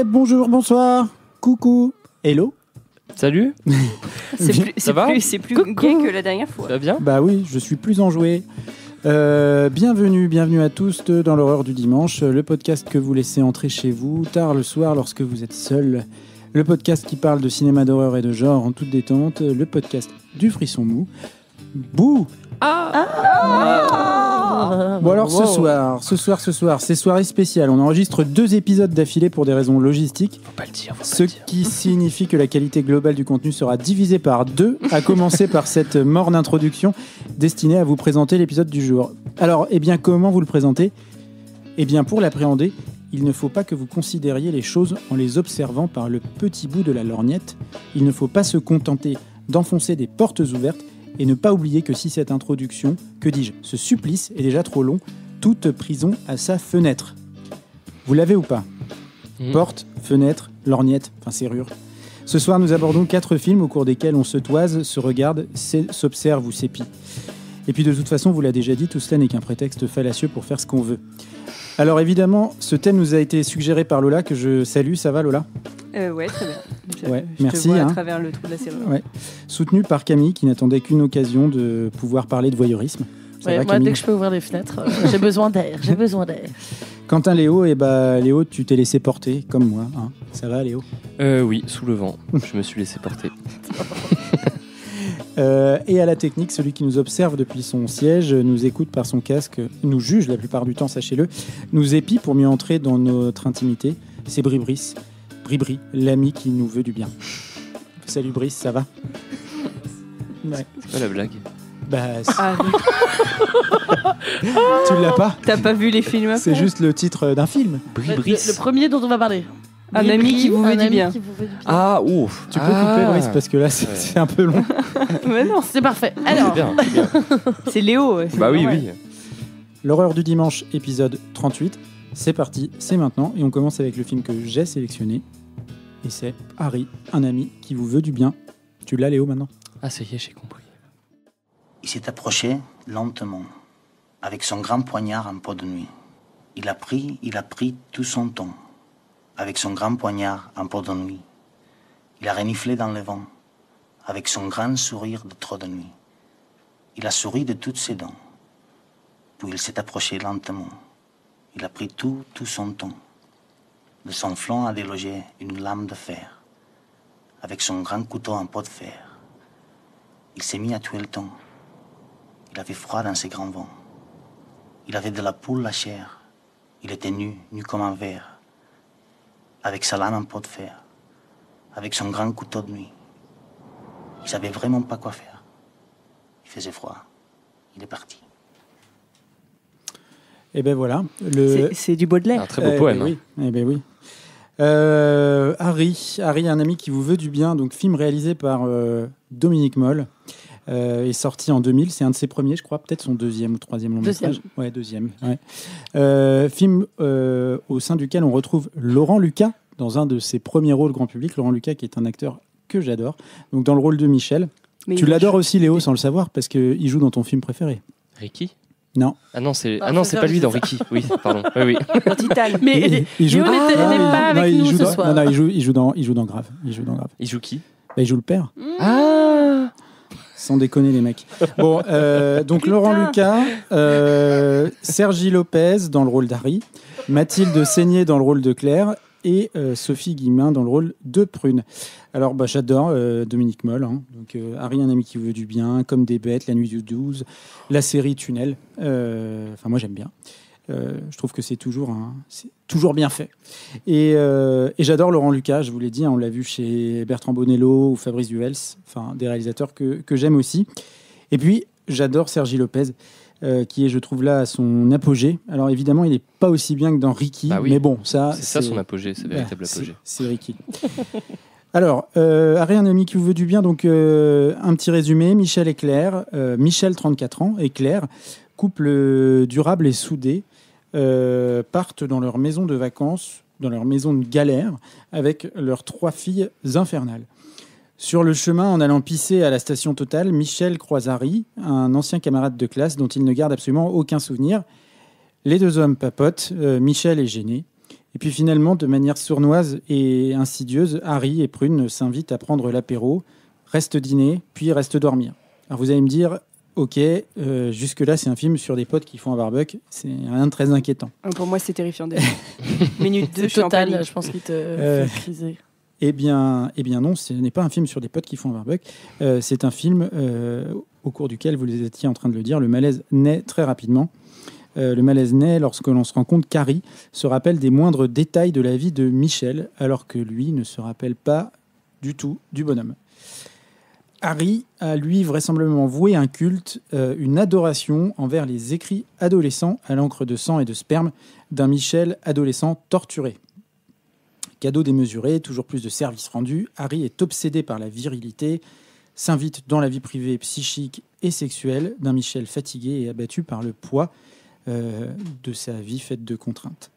Bonjour, bonsoir, coucou, hello. Salut. C'est plus gay que la dernière fois. Ça va bien? Bah oui, je suis plus enjoué. Bienvenue à tous dans l'horreur du dimanche, le podcast que vous laissez entrer chez vous tard le soir lorsque vous êtes seul. Le podcast qui parle de cinéma d'horreur et de genre en toute détente, le podcast du frisson mou. Bouh! Bon alors ce soir, c'est soirée spéciale. On enregistre 2 épisodes d'affilée pour des raisons logistiques. Faut pas le dire. Ce qui signifie que la qualité globale du contenu sera divisée par 2, à commencer par cette morne introduction destinée à vous présenter l'épisode du jour. Alors, comment vous le présentez ? Pour l'appréhender, il ne faut pas que vous considériez les choses en les observant par le petit bout de la lorgnette. Il ne faut pas se contenter d'enfoncer des portes ouvertes et ne pas oublier que si cette introduction, ce supplice est déjà trop long, toute prison a sa fenêtre. Vous l'avez ou pas ? Porte, fenêtre, lorgnette, serrure. Ce soir, nous abordons 4 films au cours desquels on se toise, se regarde, s'observe ou s'épie. Et puis de toute façon, vous l'a déjà dit, tout cela n'est qu'un prétexte fallacieux pour faire ce qu'on veut. Alors évidemment, ce thème nous a été suggéré par Lola, que je salue. Ça va, Lola ? Ouais, très bien. Je merci. te vois à travers le trou de la serrure. Ouais. Soutenu par Camille, qui n'attendait qu'une occasion de pouvoir parler de voyeurisme. Ouais, moi, dès que je peux ouvrir les fenêtres, j'ai besoin d'air. Quentin, Léo, Léo, tu t'es laissé porter, comme moi. Hein. Ça va, Léo ? Oui, sous le vent. Je me suis laissé porter. Et à la technique, celui qui nous observe depuis son siège, nous écoute par son casque, nous juge la plupart du temps, sachez-le, nous épie pour mieux entrer dans notre intimité. C'est Bribris, l'ami qui nous veut du bien. Salut Brice, ça va ? Ouais. C'est quoi la blague ? Tu l'as pas ? T'as pas vu les films après ? C'est juste le titre d'un film. Le premier dont on va parler. Un ami qui vous veut du bien. Ah, ouf. Tu peux couper Brice parce que là c'est un peu long. Mais non, c'est parfait. Alors, c'est bien. C'est Léo. Bah oui. L'horreur du dimanche, épisode 38. C'est parti, c'est maintenant. Et on commence avec le film que j'ai sélectionné. Et c'est Harry, un ami qui vous veut du bien. Tu l'as, Léo, maintenant ? Ah, ça y est, j'ai compris. Il s'est approché lentement, avec son grand poignard en peau de nuit. Il a pris tout son temps, avec son grand poignard en peau de nuit. Il a reniflé dans le vent, avec son grand sourire de trop de nuit. Il a souri de toutes ses dents, puis il s'est approché lentement. Il a pris tout son temps. De son flanc a délogé une lame de fer, avec son grand couteau en peau de fer. Il s'est mis à tuer le temps. Il avait froid dans ses grands vents. Il avait de la poule la chair. Il était nu comme un ver, avec sa lame en peau de fer, avec son grand couteau de nuit. Il savait vraiment pas quoi faire. Il faisait froid. Il est parti. Et voilà. C'est du Baudelaire. Un très beau poème. Oui. Harry, un ami qui vous veut du bien. Donc film réalisé par Dominique Moll. Est sorti en 2000, c'est un de ses premiers, je crois, peut-être son 2e ou 3e long métrage. Ouais, 2e. Ouais. Film au sein duquel on retrouve Laurent Lucas dans un de ses premiers rôles grand public. Laurent Lucas qui est un acteur que j'adore. Donc dans le rôle de Michel. Mais tu l'adores aussi, Léo, sans le savoir, parce qu'il joue dans ton film préféré. Ricky ? Non. Ah non, c'est pas lui dans Ricky. Oui, pardon. Oui. Dans Titan. Mais il joue. n'est pas avec nous ce soir. Non, il joue dans Grave. Il joue qui ? Il joue le père. Ah. Sans déconner les mecs. Bon, donc Laurent Lucas, Sergi Lopez dans le rôle d'Harry, Mathilde Seigné dans le rôle de Claire et Sophie Guillemin dans le rôle de Prune. Alors j'adore Dominique Moll, hein. Donc Harry, un ami qui vous veut du bien, Comme des bêtes, La nuit du 12, la série Tunnel. Moi j'aime bien. Je trouve que c'est toujours bien fait. Et j'adore Laurent Lucas, je vous l'ai dit, hein, on l'a vu chez Bertrand Bonello ou Fabrice Duels, des réalisateurs que j'aime aussi. Et puis, j'adore Sergi Lopez, qui est, je trouve, là à son apogée. Alors évidemment, il n'est pas aussi bien que dans Ricky, mais bon, ça... C'est ça son apogée, c'est véritable apogée. C'est Ricky. Alors, Harry, un ami qui vous veut du bien, donc un petit résumé, Michel et Claire, Michel, 34 ans, et Claire, couple durable et soudé, partent dans leur maison de vacances, dans leur maison de galère, avec leurs 3 filles infernales. Sur le chemin, en allant pisser à la station Total, Michel croise Harry, un ancien camarade de classe dont il ne garde absolument aucun souvenir. Les deux hommes papotent, Michel est gêné. Et puis finalement, de manière sournoise et insidieuse, Harry et Prune s'invitent à prendre l'apéro, restent dîner, puis restent dormir. Alors vous allez me dire, ok, jusque-là c'est un film sur des potes qui font un barbecue, c'est rien de très inquiétant. Pour moi c'est terrifiant déjà. Minute 2, je suis en Total, panique. je pense qu'il te fait criser. Eh bien non, ce n'est pas un film sur des potes qui font un barbecue. C'est un film au cours duquel, vous étiez en train de le dire, le malaise naît très rapidement. Le malaise naît lorsque l'on se rend compte qu'Harry se rappelle des moindres détails de la vie de Michel, alors que lui ne se rappelle pas du tout du bonhomme. Harry a, lui, vraisemblablement voué un culte, une adoration envers les écrits adolescents à l'encre de sang et de sperme d'un Michel adolescent torturé. Cadeau démesuré, toujours plus de services rendus, Harry est obsédé par la virilité, s'invite dans la vie privée, psychique et sexuelle d'un Michel fatigué et abattu par le poids de sa vie faite de contraintes.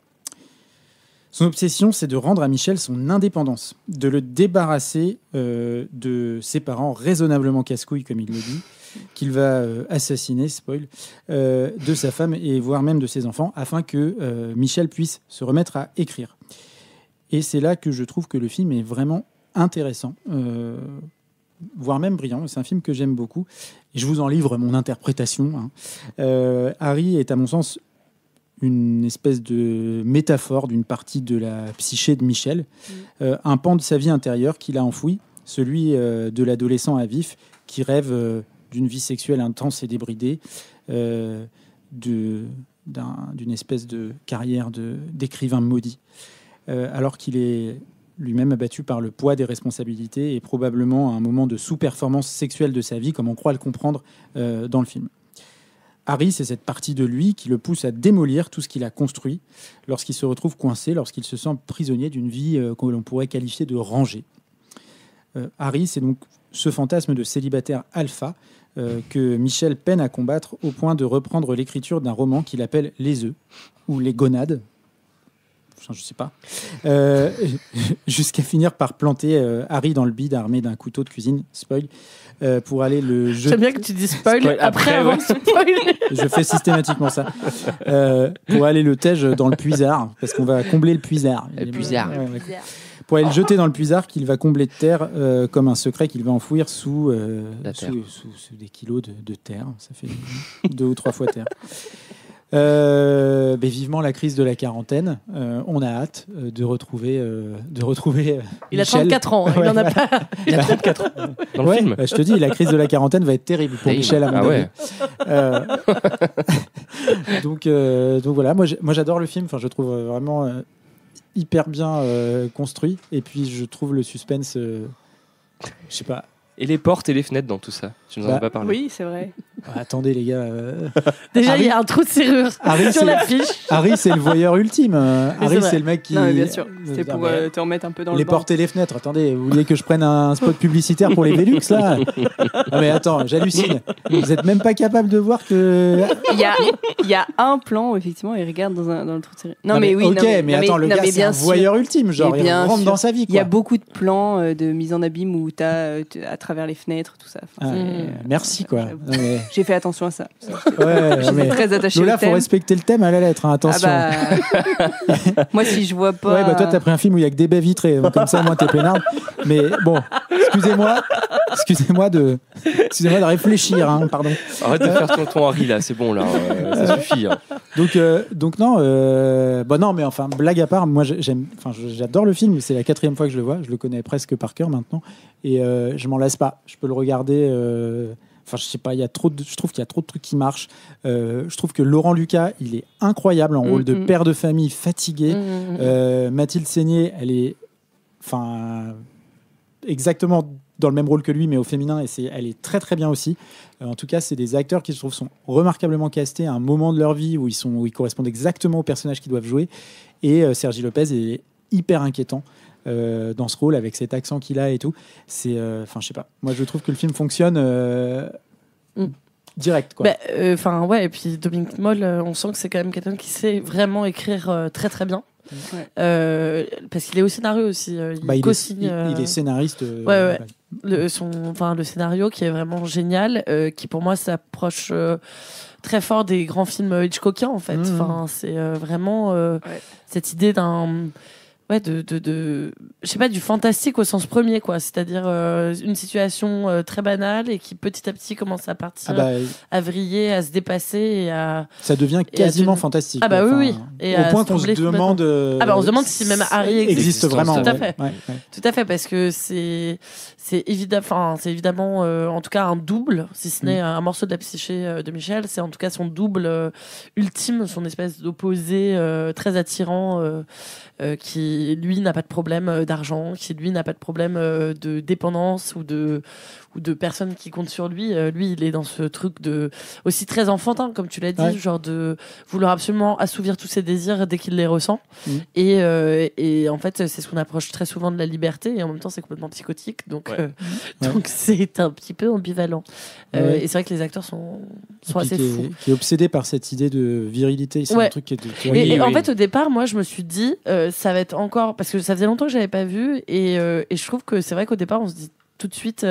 Son obsession, c'est de rendre à Michel son indépendance, de le débarrasser de ses parents raisonnablement casse-couilles, comme il le dit, qu'il va assassiner, spoil, de sa femme et voire même de ses enfants, afin que Michel puisse se remettre à écrire. Et c'est là que je trouve que le film est vraiment intéressant, voire même brillant. C'est un film que j'aime beaucoup. Et je vous en livre mon interprétation. Harry est, à mon sens, une espèce de métaphore d'une partie de la psyché de Michel, un pan de sa vie intérieure qu'il a enfoui, celui de l'adolescent à vif qui rêve d'une vie sexuelle intense et débridée, d'une espèce de carrière d'écrivain maudit, alors qu'il est lui-même abattu par le poids des responsabilités et probablement à un moment de sous-performance sexuelle de sa vie, comme on croit le comprendre dans le film. Harry, c'est cette partie de lui qui le pousse à démolir tout ce qu'il a construit lorsqu'il se retrouve coincé, lorsqu'il se sent prisonnier d'une vie que l'on pourrait qualifier de rangée. Harry, c'est donc ce fantasme de célibataire alpha que Michel peine à combattre au point de reprendre l'écriture d'un roman qu'il appelle Les œufs ou Les gonades. Enfin, je sais pas. Jusqu'à finir par planter Harry dans le bide armé d'un couteau de cuisine, spoil, pour aller le jeter. J'aime bien que tu dis spoil après avant de spoil. Je fais systématiquement ça. Pour aller le tège dans le puisard, parce qu'on va combler le puisard. Le puisard. Pour aller le jeter dans le puisard qu'il va combler de terre comme un secret qu'il va enfouir sous des kilos de terre. Ça fait 2 ou 3 fois terre. Vivement la crise de la quarantaine. On a hâte de retrouver il a Michel. 34 ans, il en a pas. Il a 34 ans. Dans le film. Je te dis, la crise de la quarantaine va être terrible pour Michel à mon avis. Donc voilà, moi j'adore le film. Enfin, je trouve vraiment hyper bien construit. Et puis je trouve le suspense, je sais pas. Et les portes et les fenêtres dans tout ça. Je ne vous en ai pas parlé. Oui, c'est vrai. Attendez les gars. Déjà, Harry, il y a un trou de serrure sur l'affiche. Harry, c'est le voyeur ultime. Harry, c'est le mec qui... Non, mais bien sûr. C'était pour te remettre un peu dans les le banc. portes et les fenêtres. Attendez, vous vouliez que je prenne un spot publicitaire pour les Velux, là? Ah mais attends, j'hallucine. Vous n'êtes même pas capable de voir que... Il y a un plan où, effectivement, il regarde dans le trou de serrure. Non, mais oui. Ok, mais attends, le gars, c'est un voyeur ultime. Genre, il rentre dans sa vie, quoi. Il y a beaucoup de plans de mise en abîme où tu as à travers les fenêtres, tout ça. Enfin, merci, quoi. J'ai fait attention à ça. Ouais, j'étais très attachée au là, thème. Faut respecter le thème à la lettre, hein, attention. Moi, si je vois pas... Ouais, toi, t'as pris un film où il y a que des baies vitrées, donc comme ça, moi, t'es peinarde. Mais bon, excusez-moi de réfléchir, hein, pardon. Arrête de faire ton Harry, là, c'est bon, là, ça suffit. Hein. Donc non, non, mais enfin, blague à part, moi, j'adore le film, c'est la 4e fois que je le vois, je le connais presque par cœur maintenant, et je m'en lasse pas. Je peux le regarder... Enfin, je sais pas, je trouve qu'il y a trop de trucs qui marchent. Je trouve que Laurent Lucas, il est incroyable en rôle de père de famille fatigué. Mathilde Seigné, elle est exactement dans le même rôle que lui, mais au féminin, et elle est très très bien aussi. En tout cas, c'est des acteurs qui, je trouve, sont remarquablement castés à un moment de leur vie où ils correspondent exactement aux personnages qu'ils doivent jouer. Et Sergi Lopez est hyper inquiétant. Dans ce rôle avec cet accent qu'il a et tout, c'est je sais pas, moi je trouve que le film fonctionne direct, quoi. Et puis Dominique Moll, on sent que c'est quand même quelqu'un qui sait vraiment écrire très très bien. Parce qu'il est au scénario aussi, il co-signe, il est scénariste. le scénario qui est vraiment génial, qui pour moi s'approche très fort des grands films Hitchcockiens en fait. Enfin, c'est vraiment cette idée d'un je sais pas, du fantastique au sens premier, quoi. C'est-à-dire une situation très banale et qui petit à petit commence à partir, à vriller, à se dépasser et à. Ça devient quasiment fantastique. Ah bah oui. Et au point qu'on se demande. On se demande si même Harry existe vraiment. Tout à fait. Tout à fait, parce que c'est évidemment en tout cas un double, si ce n'est un morceau de la psyché de Michel. C'est en tout cas son double ultime, son espèce d'opposé très attirant. Qui lui n'a pas de problème d'argent, qui lui n'a pas de problème de dépendance ou de personnes qui comptent sur lui. Lui, il est dans ce truc de aussi très enfantin, comme tu l'as dit, genre de vouloir absolument assouvir tous ses désirs dès qu'il les ressent. Et en fait, c'est ce qu'on approche très souvent de la liberté, et en même temps, c'est complètement psychotique. Donc c'est un petit peu ambivalent. Et c'est vrai que les acteurs sont assez fous. Qui est obsédé par cette idée de virilité. C'est un truc qui est. Et en fait, au départ, moi, je me suis dit, ça va être encore parce que ça faisait longtemps que j'avais pas vu, et je trouve que c'est vrai qu'au départ, on se dit tout de suite,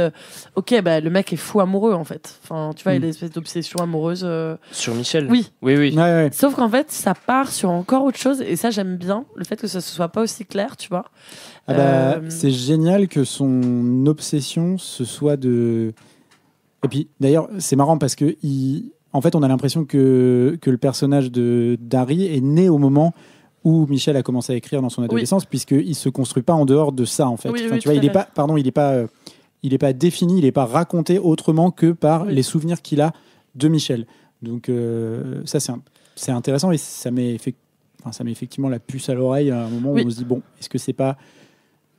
ok, bah le mec est fou amoureux en fait. Enfin, tu vois, il a une espèce d'obsession amoureuse. Sur Michel. Oui. Ouais. Sauf qu'en fait, ça part sur encore autre chose, et ça j'aime bien le fait que ça soit pas aussi clair, tu vois. C'est génial que son obsession ce soit de. Et puis d'ailleurs, c'est marrant parce que en fait, on a l'impression que le personnage d'Harry est né au moment où Michel a commencé à écrire dans son adolescence, puisqu'il se construit pas en dehors de ça en fait. Tu vois, il est pas défini, il est pas raconté autrement que par les souvenirs qu'il a de Michel. Donc ça c'est intéressant, et ça met effectivement la puce à l'oreille à un moment où on se dit bon, est-ce que c'est pas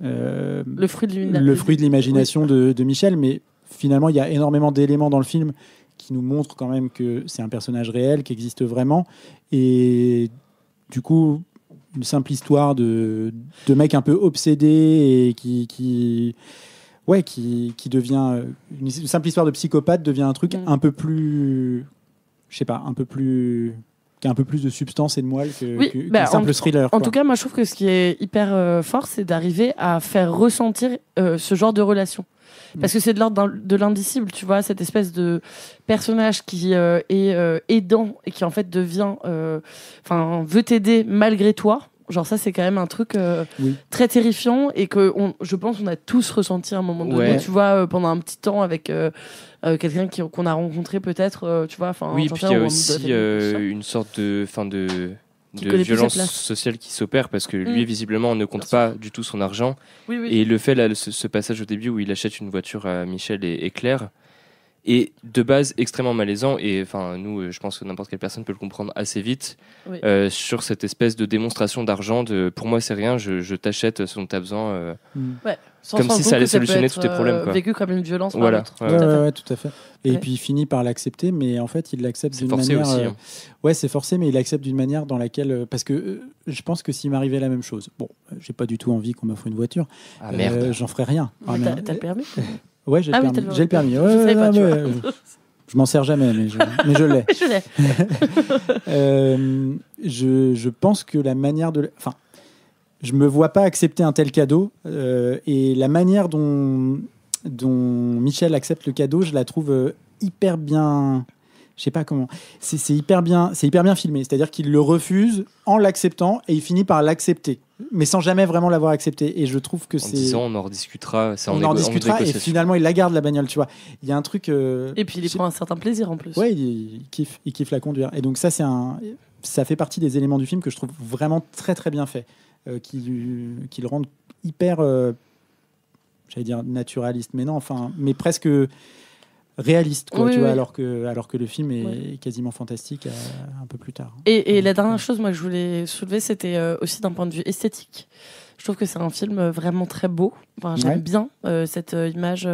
le fruit de l'imagination de Michel? Mais finalement, il y a énormément d'éléments dans le film qui nous montrent quand même que c'est un personnage réel qui existe vraiment, et du coup une simple histoire de mec un peu obsédé et qui devient une simple histoire de psychopathe devient un truc un peu plus, je sais pas, qui a un peu plus de substance et de moelle qu'un simple thriller. En tout cas, moi je trouve que ce qui est hyper fort, c'est d'arriver à faire ressentir ce genre de relation. Parce que c'est de l'ordre de l'indicible, tu vois, cette espèce de personnage qui est aidant et qui en fait devient, veut t'aider malgré toi. Genre ça, c'est quand même un truc très terrifiant, et que je pense qu'on a tous ressenti à un moment donné, tu vois, pendant un petit temps avec quelqu'un qu'on a rencontré peut-être, tu vois. Oui, puis il y a aussi une sorte de violence sociale qui s'opère, parce que lui visiblement ne compte pas du tout son argent, et le fait là, ce passage au début où il achète une voiture à Michel et Claire est de base extrêmement malaisant, et enfin nous, je pense que n'importe quelle personne peut le comprendre assez vite, sur cette espèce de démonstration d'argent, pour moi c'est rien, je t'achète ce dont tu as besoin, comme si ça allait solutionner tous tes problèmes, quoi. Vécu comme une violence. Voilà. Tout à fait. Et puis il finit par l'accepter, mais en fait il l'accepte d'une manière. Aussi, hein. Ouais, c'est forcé, mais il l'accepte d'une manière dans laquelle, parce que je pense que s'il m'arrivait la même chose, bon, j'ai pas du tout envie qu'on m'offre une voiture. Ah merde. J'en ferais rien. T'as le permis? Ouais, j'ai le permis. Je m'en sers jamais, mais je l'ai. Je pense que la manière de. Enfin, je me vois pas accepter un tel cadeau, et la manière dont Michel accepte le cadeau, je la trouve hyper bien. Je sais pas comment. C'est hyper bien filmé. C'est-à-dire qu'il le refuse en l'acceptant, et il finit par l'accepter, mais sans jamais vraiment l'avoir accepté. Et je trouve que c'est. En disant on en rediscutera. On en discutera, et finalement il la garde, la bagnole, tu vois. Il y a un truc. Et puis il prend un certain plaisir en plus. Ouais, il kiffe la conduire. Et donc ça ça fait partie des éléments du film que je trouve vraiment très très bien fait, qui le rendent hyper, j'allais dire naturaliste, mais non, mais presque réaliste, quoi, tu vois, alors que le film est quasiment fantastique un peu plus tard. Et la dernière chose, moi, que je voulais soulever, c'était aussi d'un point de vue esthétique. Je trouve que c'est un film vraiment très beau. Enfin, j'aime bien cette image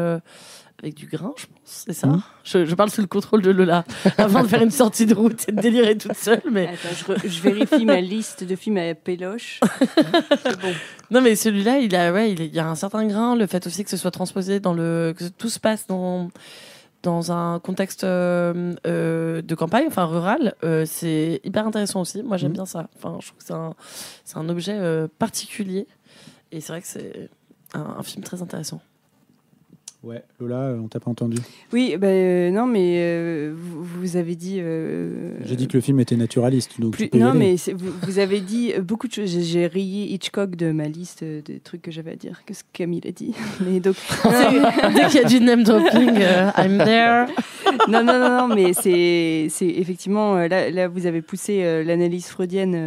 avec du grain, je pense, c'est ça. Je parle sous le contrôle de Lola avant de faire une sortie de route et de délirer toute seule. Mais... Attends, je vérifie ma liste de films à péloche. C'est bon. Non, mais celui-là, il y a un certain grain. Le fait aussi que ce soit transposé que tout se passe dans un contexte de campagne, enfin rural, c'est hyper intéressant aussi. Moi, j'aime bien ça. Enfin, je trouve que c'est un objet particulier, et c'est vrai que c'est un film très intéressant. Ouais, Lola, on t'a pas entendu. Oui, non, mais vous avez dit. J'ai dit que le film était naturaliste, donc tu peux y non, aller. mais vous avez dit beaucoup de choses. J'ai rayé Hitchcock de ma liste des trucs que j'avais à dire, que ce que Camille a dit. Mais donc, dès qu'il y a du name dropping, I'm there. Non, mais c'est effectivement là vous avez poussé l'analyse freudienne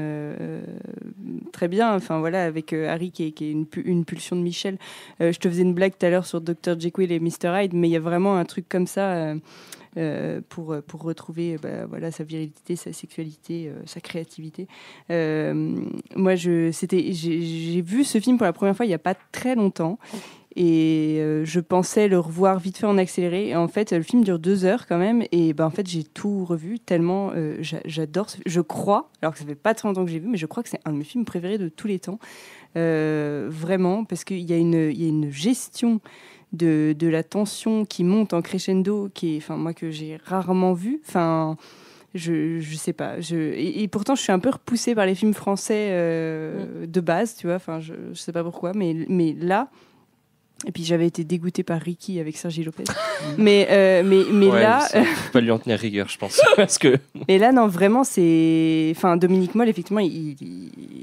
très bien. Enfin voilà, avec Harry qui est une pulsion de Michel. Je te faisais une blague tout à l'heure sur Dr Jekyll et Mr Hyde, mais il y a vraiment un truc comme ça pour retrouver voilà sa virilité, sa sexualité, sa créativité. Moi j'ai vu ce film pour la première fois il y a pas très longtemps. Et je pensais le revoir vite fait en accéléré. Et en fait, le film dure 2 heures quand même. Et en fait, j'ai tout revu tellement j'adore. Je crois, alors que ça fait pas très longtemps que j'ai vu, mais je crois que c'est un de mes films préférés de tous les temps. Vraiment, parce qu'il y a une gestion de la tension qui monte en crescendo, qui est, moi que j'ai rarement vu. Enfin. Je sais pas. Et pourtant, je suis un peu repoussée par les films français de base, tu vois. Enfin, je sais pas pourquoi, mais là. Et puis j'avais été dégoûtée par Ricky avec Sergi Lopez. mais là, faut pas lui en tenir rigueur, je pense, parce que. Et là, non, vraiment, c'est. Enfin, Dominique Moll, effectivement,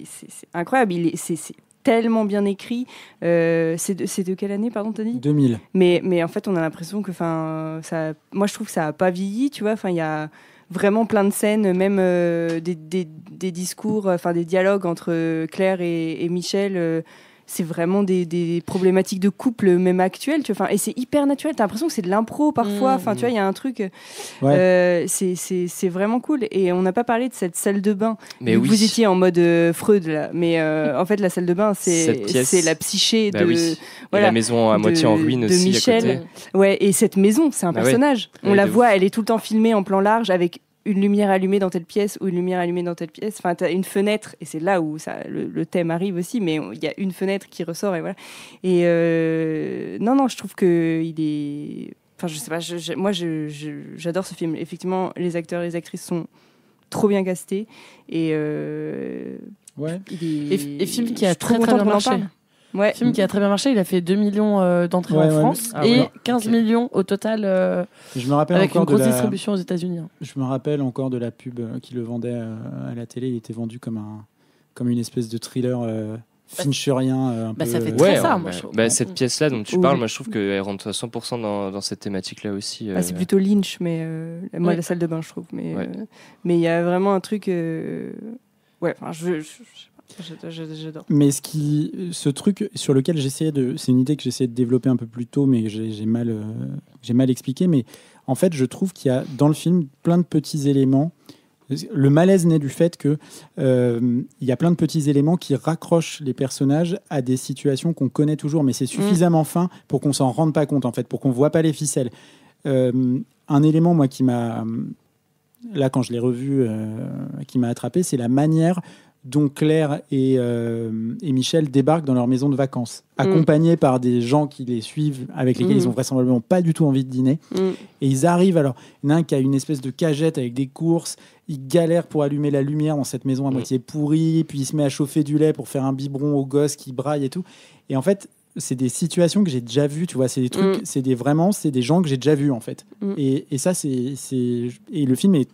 c'est incroyable. C'est tellement bien écrit. C'est de quelle année, pardon, t'as dit ? 2000. Mais en fait, on a l'impression que, ça. Moi, je trouve que ça a pas vieilli, tu vois. Enfin, il y a vraiment plein de scènes, même des discours, des dialogues entre Claire et Michel. C'est vraiment des problématiques de couple, même actuelles, tu vois. Et c'est hyper naturel. T'as l'impression que c'est de l'impro parfois. Tu vois, il y a un truc. C'est vraiment cool. Et on n'a pas parlé de cette salle de bain. Mais oui. Vous étiez en mode Freud là. Mais en fait, la salle de bain, c'est la psyché de. Oui. Voilà, la maison à moitié en ruine de aussi Michel. à côté. Ouais. Et cette maison, c'est un personnage. On la voit. Elle est tout le temps filmée en plan large avec une lumière allumée dans telle pièce ou une lumière allumée dans telle pièce. Enfin, t'as une fenêtre, et c'est là où le thème arrive aussi, mais il y a une fenêtre qui ressort, et voilà. Et non, je trouve qu'il est... Enfin, je sais pas, moi, j'adore ce film. Effectivement, les acteurs et les actrices sont trop bien castés, et... Et film qui a très bien marché. Ouais. Film qui a très bien marché, il a fait 2 millions d'entrées en France et 15 millions au total je me rappelle avec encore une grosse distribution aux États-Unis. Je me rappelle encore de la pub qui le vendait à la télé. Il était vendu comme une espèce de thriller fincherien. Ça fait très ça, moi, je trouve. Cette pièce-là dont tu parles, moi je trouve qu'elle rentre à 100% dans cette thématique-là aussi. C'est plutôt Lynch, mais moi la salle de bain, je trouve. Mais il y a vraiment un truc... J'adore. Mais ce truc sur lequel c'est une idée que j'essayais de développer un peu plus tôt, mais j'ai mal expliqué. Mais en fait, je trouve qu'il y a dans le film plein de petits éléments. Le malaise naît du fait que il y a plein de petits éléments qui raccrochent les personnages à des situations qu'on connaît toujours, mais c'est suffisamment fin pour qu'on s'en rende pas compte, en fait, pour qu'on voit pas les ficelles. Un élément, moi, qui m'a là quand je l'ai revu, qui m'a attrapé, c'est la manière dont Claire et Michel débarquent dans leur maison de vacances, accompagnés par des gens qui les suivent, avec lesquels ils ont vraisemblablement pas du tout envie de dîner. Et ils arrivent, alors, il y en a un qui a une espèce de cagette avec des courses, il galère pour allumer la lumière dans cette maison à moitié pourrie, puis il se met à chauffer du lait pour faire un biberon au gosse qui braille et tout. Et en fait, c'est des situations que j'ai déjà vues, tu vois, c'est des trucs, c'est des gens que j'ai déjà vus, en fait. Et ça, et le film est...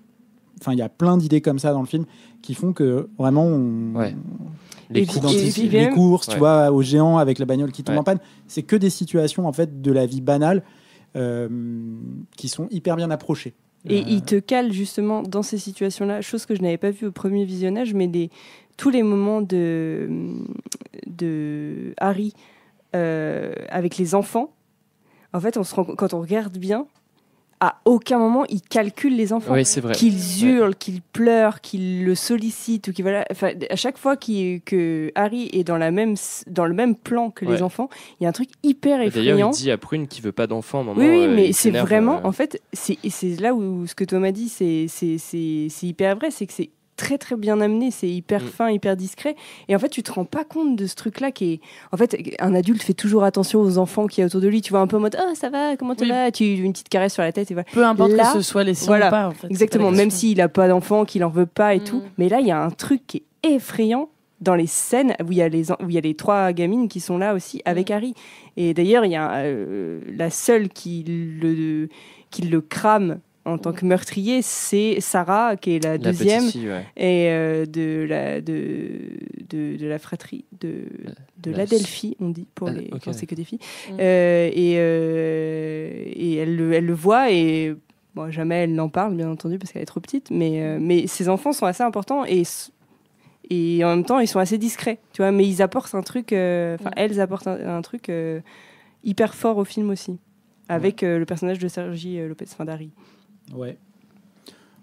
Enfin, il y a plein d'idées comme ça dans le film qui font que vraiment les courses, tu vois, aux géants avec la bagnole qui tombe en panne, c'est que des situations en fait de la vie banale qui sont hyper bien approchées. Et il te cale justement dans ces situations-là, chose que je n'avais pas vue au premier visionnage, mais tous les moments de Harry avec les enfants. En fait, quand on regarde bien. À aucun moment, il calcule les enfants. Oui, c'est vrai. Qu'ils hurlent, qu'ils pleurent, qu'ils le sollicitent. Ou à chaque fois que Harry est dans le même plan que les enfants, il y a un truc hyper effrayant. D'ailleurs, il dit à Prune qu'il ne veut pas d'enfant. À un moment, oui, mais c'est vraiment... En fait, c'est là où ce que Thomas dit, c'est hyper vrai. C'est que c'est très très bien amené, c'est hyper fin, hyper discret, et en fait tu te rends pas compte de ce truc là qui est, en fait, un adulte fait toujours attention aux enfants qui est autour de lui, tu vois, un peu en mode ça va, comment tu vas, une petite caresse sur la tête et voilà. Peu importe que ce soit les siens ou pas, en fait. Exactement, même s'il a pas d'enfant, qu'il en veut pas et tout, mais là il y a un truc qui est effrayant dans les scènes où il y a les 3 gamines qui sont là aussi avec Harry. Et d'ailleurs, il y a la seule qui le crame en tant que meurtrier, c'est Sarah, qui est la deuxième, petite fille, ouais. et de la fratrie de l'Adelphi, on dit quand c'est que des filles. Et elle le voit et bon, jamais elle n'en parle, bien entendu, parce qu'elle est trop petite. Mais ses enfants sont assez importants et en même temps ils sont assez discrets, tu vois. Mais ils apportent un truc, elles apportent un truc hyper fort au film aussi, avec le personnage de Sergi Lopez, d'Harry. Ouais.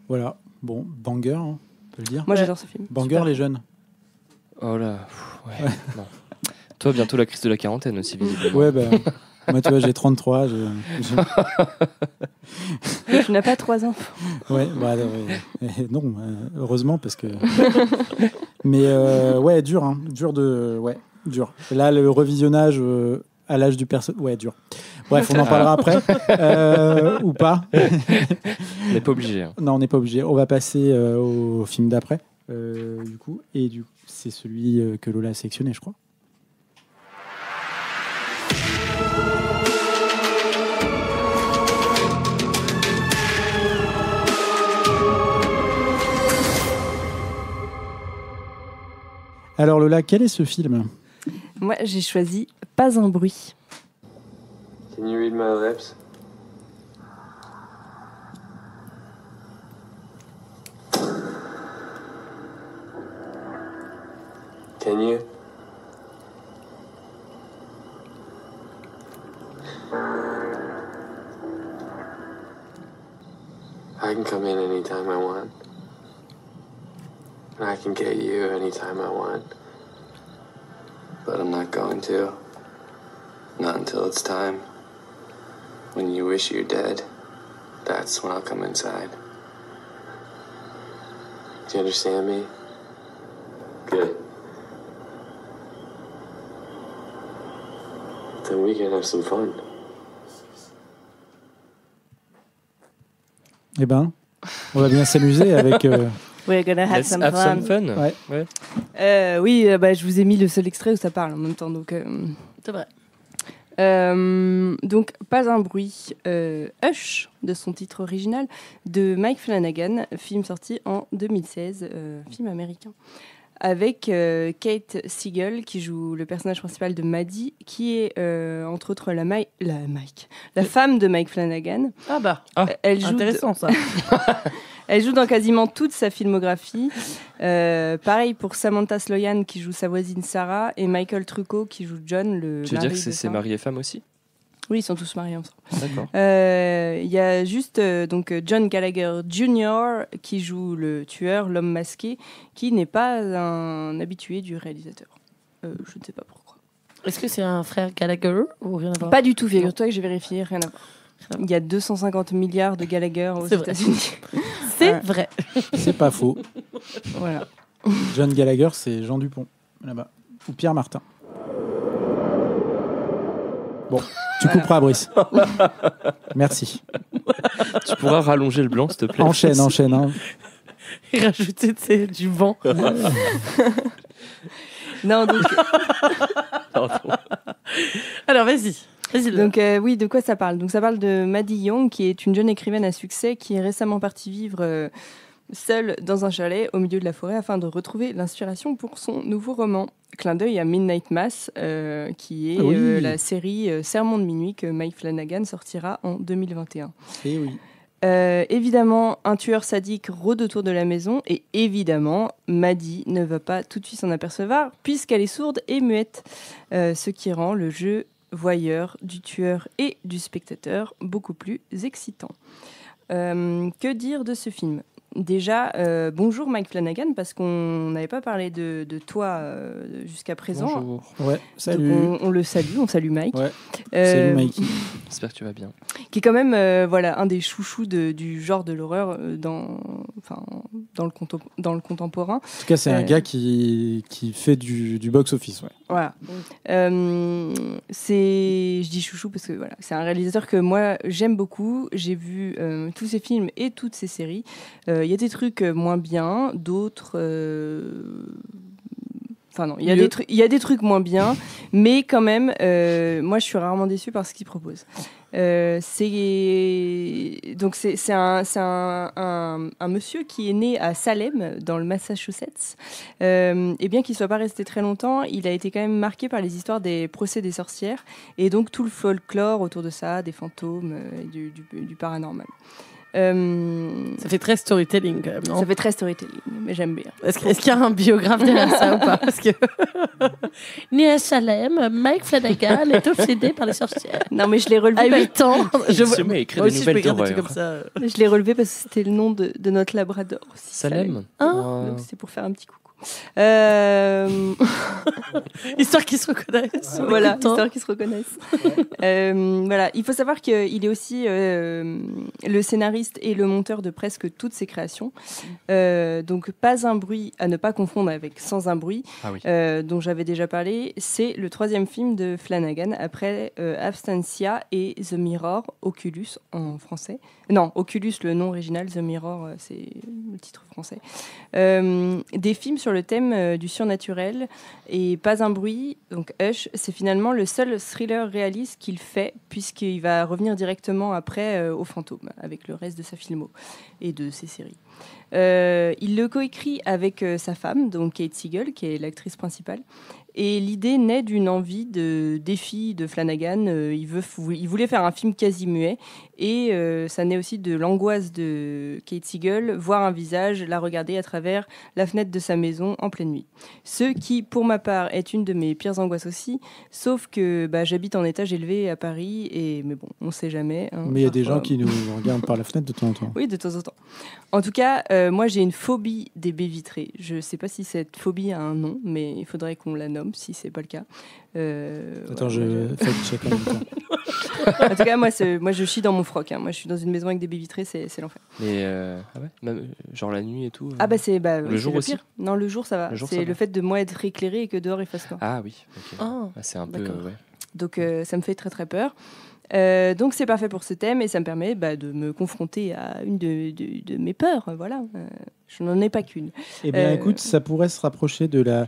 Voilà. Bon, banger, hein, on peut le dire. Moi, j'adore ce film. Banger, Super. les jeunes. Oh là. Ouais. Non. Toi, bientôt la crise de la quarantaine aussi, visiblement. Ouais, moi, tu vois, j'ai 33. Tu n'as pas 3 enfants. Ouais, non, heureusement, parce que. Mais ouais, dur, hein. Dur. Là, le revisionnage à l'âge du personnage. Ouais, dur. Bref, on en parlera après. Ou pas. On n'est pas obligé. Hein. Non, on n'est pas obligé. On va passer au film d'après, du coup. Et du coup, c'est celui que Lola a sélectionné, je crois. Alors Lola, quel est ce film ? Moi, j'ai choisi Pas un bruit. Can you read my lips? Can you? I can come in anytime I want. And I can get you anytime I want. But I'm not going to. Not until it's time. When you wish you're dead, that's when I'll come inside. Do you understand me? Good. Then we can have some fun. Eh ben, on va bien s'amuser avec... We're gonna have some fun. Ouais. Oui, je vous ai mis le seul extrait où ça parle en même temps, donc... C'est vrai. Donc, Pas un bruit, Hush, de son titre original, de Mike Flanagan, film sorti en 2016, film américain, avec Kate Siegel, qui joue le personnage principal de Maddie, qui est, entre autres, la femme de Mike Flanagan. Elle joue intéressant ça. Elle joue dans quasiment toute sa filmographie. Pareil pour Samantha Sloyan qui joue sa voisine Sarah et Michael Trucco qui joue John, le Tu veux mari dire que de c'est Sarah. mari et femme aussi ? Oui, ils sont tous mariés ensemble. D'accord. Il y a juste donc John Gallagher Jr. qui joue le tueur, l'homme masqué, qui n'est pas un habitué du réalisateur. Je ne sais pas pourquoi. Est-ce que c'est un frère Gallagher ou rien à voir ? Pas du tout, figure-toi que j'ai vérifié, rien à voir. Il y a 250 milliards de Gallagher aux États-Unis. C'est vrai. C'est pas faux. Voilà. John Gallagher, c'est Jean Dupont, là-bas. Ou Pierre Martin. Bon, tu couperas, Brice. Merci. Tu pourras rallonger le blanc, s'il te plaît. Enchaîne. Hein. Et rajouter du vent. Non, donc... Alors, vas-y. Donc oui, de quoi ça parle ? Donc ça parle de Maddie Young, qui est une jeune écrivaine à succès qui est récemment partie vivre seule dans un chalet au milieu de la forêt afin de retrouver l'inspiration pour son nouveau roman. Clin d'œil à Midnight Mass, qui est la série Sermon de minuit que Mike Flanagan sortira en 2021. Et oui. Évidemment, un tueur sadique rôde autour de la maison et évidemment, Maddie ne va pas tout de suite s'en apercevoir puisqu'elle est sourde et muette, ce qui rend le jeu voyeur du tueur et du spectateur beaucoup plus excitant. Que dire de ce film ? Déjà, bonjour Mike Flanagan, parce qu'on n'avait pas parlé de toi jusqu'à présent. Bonjour. Ouais, salut. Donc on le salue, on salue Mike. Ouais. Salut Mikey. J'espère que tu vas bien. Qui est quand même un des chouchous du genre de l'horreur dans le contemporain. En tout cas, c'est un gars qui fait du box-office. Ouais. Voilà. Je dis chouchou parce que voilà, c'est un réalisateur que moi j'aime beaucoup. J'ai vu tous ses films et toutes ses séries. Il y a des trucs moins bien, d'autres Enfin non, il y a des trucs moins bien, mais quand même, moi je suis rarement déçue par ce qu'ils proposent. C'est un monsieur qui est né à Salem, dans le Massachusetts. Et bien qu'il ne soit pas resté très longtemps, il a été quand même marqué par les histoires des procès des sorcières et donc tout le folklore autour de ça, des fantômes, et du paranormal. Ça fait très storytelling quand même, non ? Ça fait très storytelling, mais j'aime bien. Est-ce qu'il y a un biographe derrière ça ou pas ? Parce que né à Salem, Mike Flanagan est obsédé par les sorcières. Non, mais je l'ai relevé à 8 ans. Je écrit des nouvelles d'horreur. Comme ça. Je l'ai relevé parce que c'était le nom de notre labrador aussi. Salem. Donc c'est pour faire un petit coucou. Histoire qu'ils se reconnaissent. Voilà, histoire qu'ils se reconnaissent. Voilà, il faut savoir qu'il est aussi le scénariste et le monteur de presque toutes ses créations. Donc Pas un bruit à ne pas confondre avec Sans un bruit, dont j'avais déjà parlé. C'est le 3e film de Flanagan après Absentia et The Mirror, Oculus en français. Non, Oculus, le nom original, The Mirror, c'est le titre français. Des films sur le thème du surnaturel et Pas un bruit, donc Hush, c'est finalement le seul thriller réaliste qu'il fait, puisqu'il va revenir directement après au fantôme, avec le reste de sa filmo et de ses séries. Il le coécrit avec sa femme, donc Kate Siegel, qui est l'actrice principale. Et l'idée naît d'une envie de défi de Flanagan. Il voulait faire un film quasi muet. Et ça naît aussi de l'angoisse de Kate Siegel, voir un visage, la regarder à travers la fenêtre de sa maison en pleine nuit. Ce qui, pour ma part, est une de mes pires angoisses aussi. Sauf que j'habite en étage élevé à Paris. Mais bon, on ne sait jamais. Hein, mais il y a des gens qui nous regardent par la fenêtre de temps en temps. Oui, de temps en temps. En tout cas, moi, j'ai une phobie des baies vitrées. Je ne sais pas si cette phobie a un nom, mais il faudrait qu'on la nomme si ce n'est pas le cas. Attends, je fact-check en même temps. En tout cas, moi, je chie dans mon froc. Hein. Moi, je suis dans une maison avec des baies vitrées, c'est l'enfer. Mais même, genre la nuit et tout. C'est le jour aussi. Pire. Non, le jour ça va. C'est le fait de moi être éclairé et que dehors il fasse noir. Ah oui. Okay. C'est un peu. Ouais. Donc ça me fait très très peur. Donc c'est parfait pour ce thème et ça me permet de me confronter à une de mes peurs. Voilà, je n'en ai pas qu'une. Eh bien, écoute, ça pourrait se rapprocher de la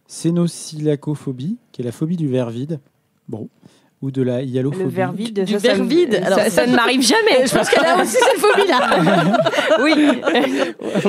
cénocylacophobie, qui est la phobie du verre vide. Bon. Ou de la hyalophobie. Le verre vide. Du verre vide. Alors, ça ne m'arrive jamais. Je pense qu'elle a aussi cette phobie-là. Oui.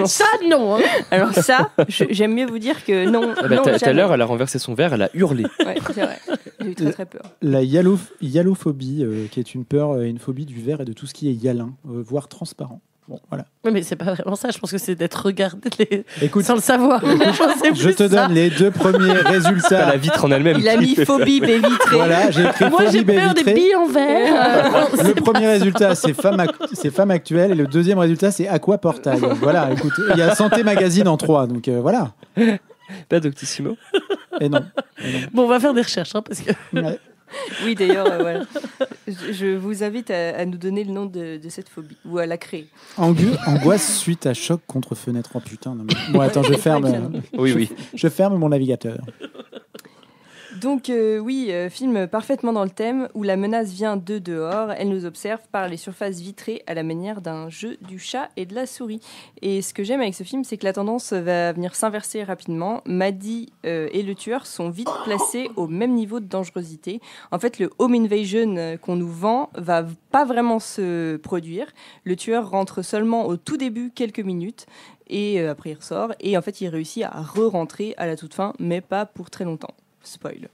Ça, non. Hein. Alors ça, j'aime mieux vous dire que non. Tout à l'heure, elle a renversé son verre, elle a hurlé. Ouais, c'est vrai. J'ai eu très très peur. La hyalophobie, qui est une peur et une phobie du verre et de tout ce qui est hyalin, voire transparent. Bon, voilà. Oui, mais c'est pas vraiment ça. Je pense que c'est d'être regardé sans le savoir. Je te donne les 2 premiers résultats. Pas la vitre en elle-même. Il a mis phobie baie vitrée. Voilà, j'ai écrit Moi, phobie j'ai baie peur vitrée. des billes en verre. Le premier résultat, c'est femme actuelle. Et le deuxième résultat, c'est aquaportail. Voilà, écoute, il y a Santé Magazine en 3. Donc voilà. Pas Doctissimo. Et non. Bon, on va faire des recherches. Parce que... Ouais. Oui, d'ailleurs, voilà. Je vous invite à nous donner le nom de cette phobie, ou à la créer. Angoisse suite à choc contre fenêtre. Oh putain, non mais... Bon, attends, je ferme. Oui. Je ferme mon navigateur. Donc film parfaitement dans le thème, où la menace vient de dehors, elle nous observe par les surfaces vitrées à la manière d'un jeu du chat et de la souris. Et ce que j'aime avec ce film, c'est que la tendance va venir s'inverser rapidement. Maddie et le tueur sont vite placés au même niveau de dangerosité. En fait, le home invasion qu'on nous vend va pas vraiment se produire. Le tueur rentre seulement au tout début, quelques minutes, et après il ressort. Et en fait, il réussit à re-rentrer à la toute fin, mais pas pour très longtemps. Spoil.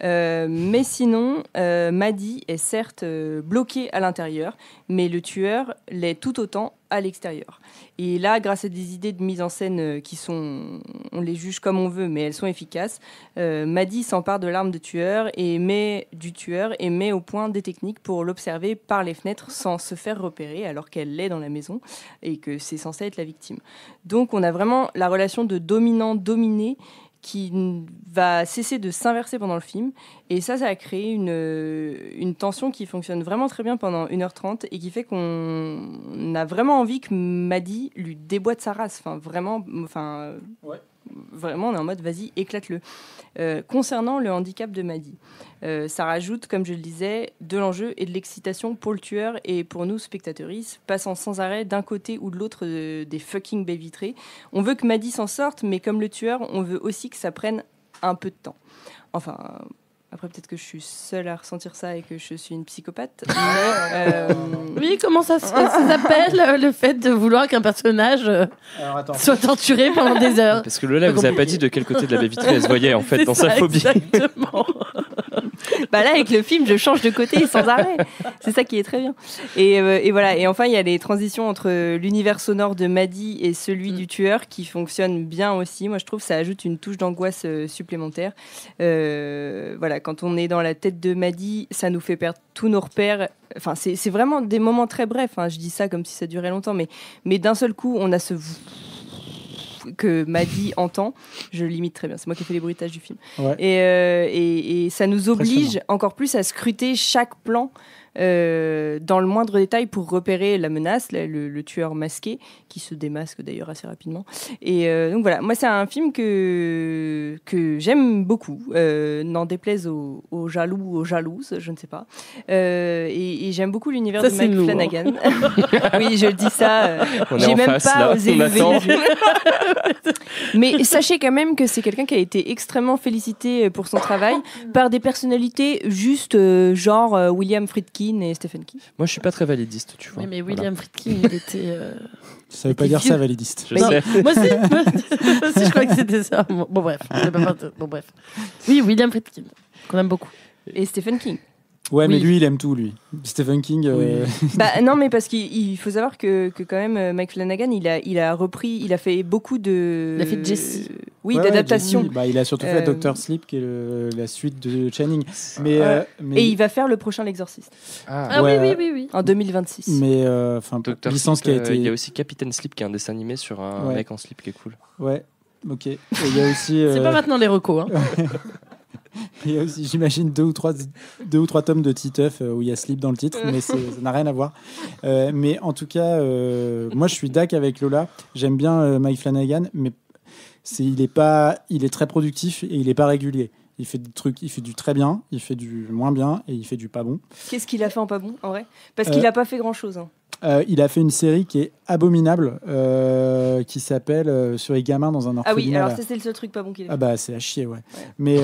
Mais sinon, Maddie est certes bloquée à l'intérieur, mais le tueur l'est tout autant à l'extérieur. Et là, grâce à des idées de mise en scène qui sont... On les juge comme on veut, mais elles sont efficaces. Maddie s'empare de l'arme du tueur et met au point des techniques pour l'observer par les fenêtres sans se faire repérer, alors qu'elle l'est dans la maison et que c'est censé être la victime. Donc on a vraiment la relation de dominant-dominé qui va cesser de s'inverser pendant le film. Et ça a créé une tension qui fonctionne vraiment très bien pendant 1h30 et qui fait qu'on a vraiment envie que Maddie lui déboîte sa race. Vraiment, on est en mode, vas-y, éclate-le. Concernant le handicap de Maddie, ça rajoute, comme je le disais, de l'enjeu et de l'excitation pour le tueur et pour nous, spectateuristes, passant sans arrêt d'un côté ou de l'autre des fucking baies vitrées. On veut que Maddie s'en sorte, mais comme le tueur, on veut aussi que ça prenne un peu de temps. Enfin, après peut-être que je suis seule à ressentir ça et que je suis une psychopathe. Mais, oui, comment ça s'appelle le fait de vouloir qu'un personnage soit torturé pendant des heures? Parce que Lola, vous n'avez pas dit de quel côté de la baie vitrée elle se voyait en fait dans sa phobie. Exactement. Bah là, avec le film, je change de côté sans arrêt. C'est ça qui est très bien. Et voilà. Et enfin, il y a les transitions entre l'univers sonore de Maddie et celui du tueur qui fonctionnent bien aussi. Moi, je trouve que ça ajoute une touche d'angoisse supplémentaire. Voilà, quand on est dans la tête de Maddie, ça nous fait perdre tous nos repères. Enfin, c'est vraiment des moments très brefs. Hein. Je dis ça comme si ça durait longtemps, mais d'un seul coup, on a ce que Maddie entend. Je l'imite très bien. C'est moi qui ai fait les bruitages du film. Ouais. Et ça nous oblige encore plus à scruter chaque plan dans le moindre détail pour repérer la menace, le tueur masqué, qui se démasque d'ailleurs assez rapidement. Et donc voilà, moi c'est un film que j'aime beaucoup, n'en déplaise aux jaloux ou aux jalouses, je ne sais pas. Et j'aime beaucoup l'univers de Mike Flanagan. Oui, je dis ça, j'ai même pas osé lever les yeux. Mais sachez quand même que c'est quelqu'un qui a été extrêmement félicité pour son travail par des personnalités juste genre William Friedkin et Stephen King. Moi, je suis pas très validiste, tu vois. Oui, mais William Friedkin, il était. Ça veut pas dire ça, validiste. Je sais. Moi aussi, je crois que c'était ça. Bon, bref. Oui, William Friedkin, qu'on aime beaucoup. Et Stephen King. Ouais, mais lui, il aime tout, lui. Stephen King. Bah, non, mais parce qu'il faut savoir que quand même, Mike Flanagan, il a repris, il a fait beaucoup de. Il a fait Jessie. Oui, d'adaptation. Bah, il a surtout fait Dr. Sleep, qui est la suite de Channing. Mais... Et il va faire le prochain L'Exorciste. Oui. En 2026. Mais licence Sleep, qui a été. Il y a aussi Captain Sleep, qui est un dessin animé sur un mec en slip qui est cool. Ouais, ok. Et il y a aussi. C'est pas maintenant les recos, hein. Il y a aussi, j'imagine, deux ou trois tomes de Titeuf où il y a Sleep dans le titre, mais ça n'a rien à voir. Mais en tout cas, moi je suis d'accord avec Lola. J'aime bien Mike Flanagan, mais il est très productif et il n'est pas régulier. Il fait des trucs, il fait du très bien, il fait du moins bien et il fait du pas bon. Qu'est-ce qu'il a fait en pas bon en vrai? Parce qu'il n'a pas fait grand-chose. Hein. Il a fait une série qui est abominable, qui s'appelle Sur les gamins dans un orphelinat. Ah oui, alors ça c'est le seul truc pas bon qu'il a fait. Ah bah c'est à chier, ouais. Mais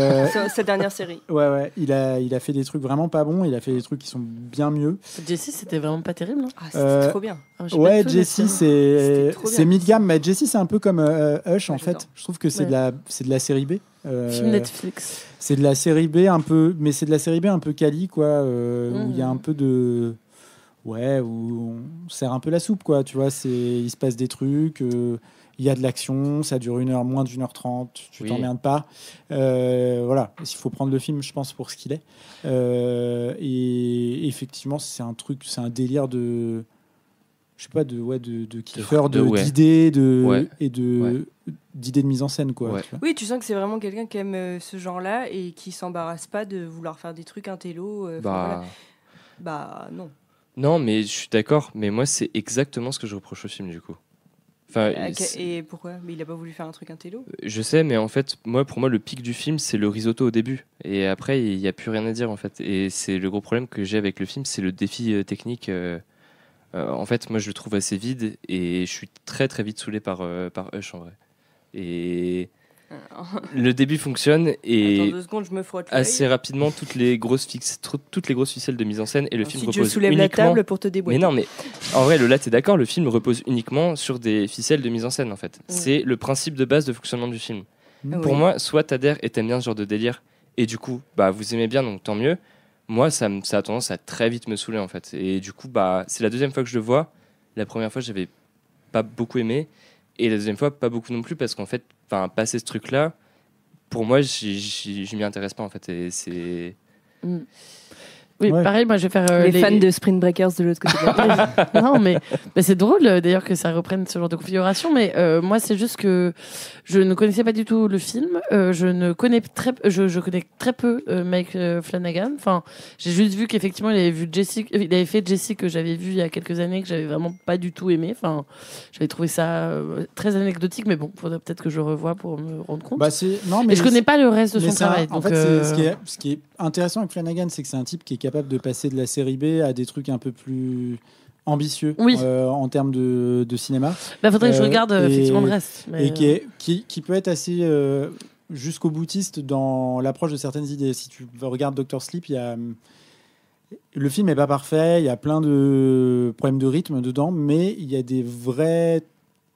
sa dernière série. Ouais, il a fait des trucs vraiment pas bons, il a fait des trucs qui sont bien mieux. Jessie, c'était vraiment pas terrible. Hein. Ah, c'était trop bien. Ouais, Jessie, c'est mid-gamme, mais Jessie, c'est un peu comme Hush, en fait. Je trouve que c'est de la série B. Film Netflix. C'est de la série B un peu, mais c'est de la série B un peu quali, quoi, où il y a un peu de... Ouais, où on sert un peu la soupe, quoi, tu vois, il se passe des trucs, il y a de l'action, ça dure moins d'1h30, tu t'emmerdes pas. Voilà, il faut prendre le film, je pense, pour ce qu'il est. Et effectivement, c'est un délire de... Je sais pas, de kiffeur, d'idées, d'idées de mise en scène, quoi. Ouais. Tu vois. Oui, tu sens que c'est vraiment quelqu'un qui aime ce genre-là et qui s'embarrasse pas de vouloir faire des trucs intello. Voilà. Bah, non. Non, mais je suis d'accord, mais moi, c'est exactement ce que je reproche au film, du coup. Enfin, et pourquoi? Mais il a pas voulu faire un truc intello? Je sais, mais en fait, pour moi, le pic du film, c'est le risotto au début. Et après, il n'y a plus rien à dire, en fait. Et c'est le gros problème que j'ai avec le film, c'est le défi technique. En fait, moi, je le trouve assez vide et je suis très, très vite saoulé par Hush, en vrai. Et... le début fonctionne et attends 2 secondes, je me frotte assez rapidement toutes les grosses ficelles de mise en scène et le film si repose je soulève uniquement... la table pour te déboîter. Mais non, mais en vrai, Lola, t'es d'accord, le film repose uniquement sur des ficelles de mise en scène, en fait. C'est le principe de base de fonctionnement du film. Pour moi, soit t'adhères et t'aimes bien ce genre de délire et du coup, bah, vous aimez bien, donc tant mieux. Moi, ça a tendance à très vite me saouler, en fait. Et du coup, bah, c'est la deuxième fois que je le vois. La première fois, j'avais pas beaucoup aimé. Et la deuxième fois, pas beaucoup non plus, parce qu'en fait, passer ce truc-là, pour moi, je m'y intéresse pas, en fait. Et c'est... Oui, pareil, moi je vais faire... les fans de Spring Breakers de l'autre côté de la table. Non, mais c'est drôle d'ailleurs que ça reprenne ce genre de configuration, mais moi c'est juste que je ne connaissais pas du tout le film, je connais très peu Mike Flanagan, enfin, j'ai juste vu qu'effectivement il avait fait Jessie que j'avais vu il y a quelques années, que j'avais vraiment pas du tout aimé, enfin, j'avais trouvé ça très anecdotique, mais bon, faudrait peut-être que je revoie pour me rendre compte. Bah, mais je connais pas le reste de son travail. En fait, ce qui est intéressant avec Flanagan, c'est que c'est un type qui est capable de passer de la série B à des trucs un peu plus ambitieux en termes de cinéma. Faudrait que je regarde effectivement le reste. Mais... Et qui peut être assez jusqu'au boutiste dans l'approche de certaines idées. Si tu regardes Dr. Sleep, le film n'est pas parfait, il y a plein de problèmes de rythme dedans, mais il y a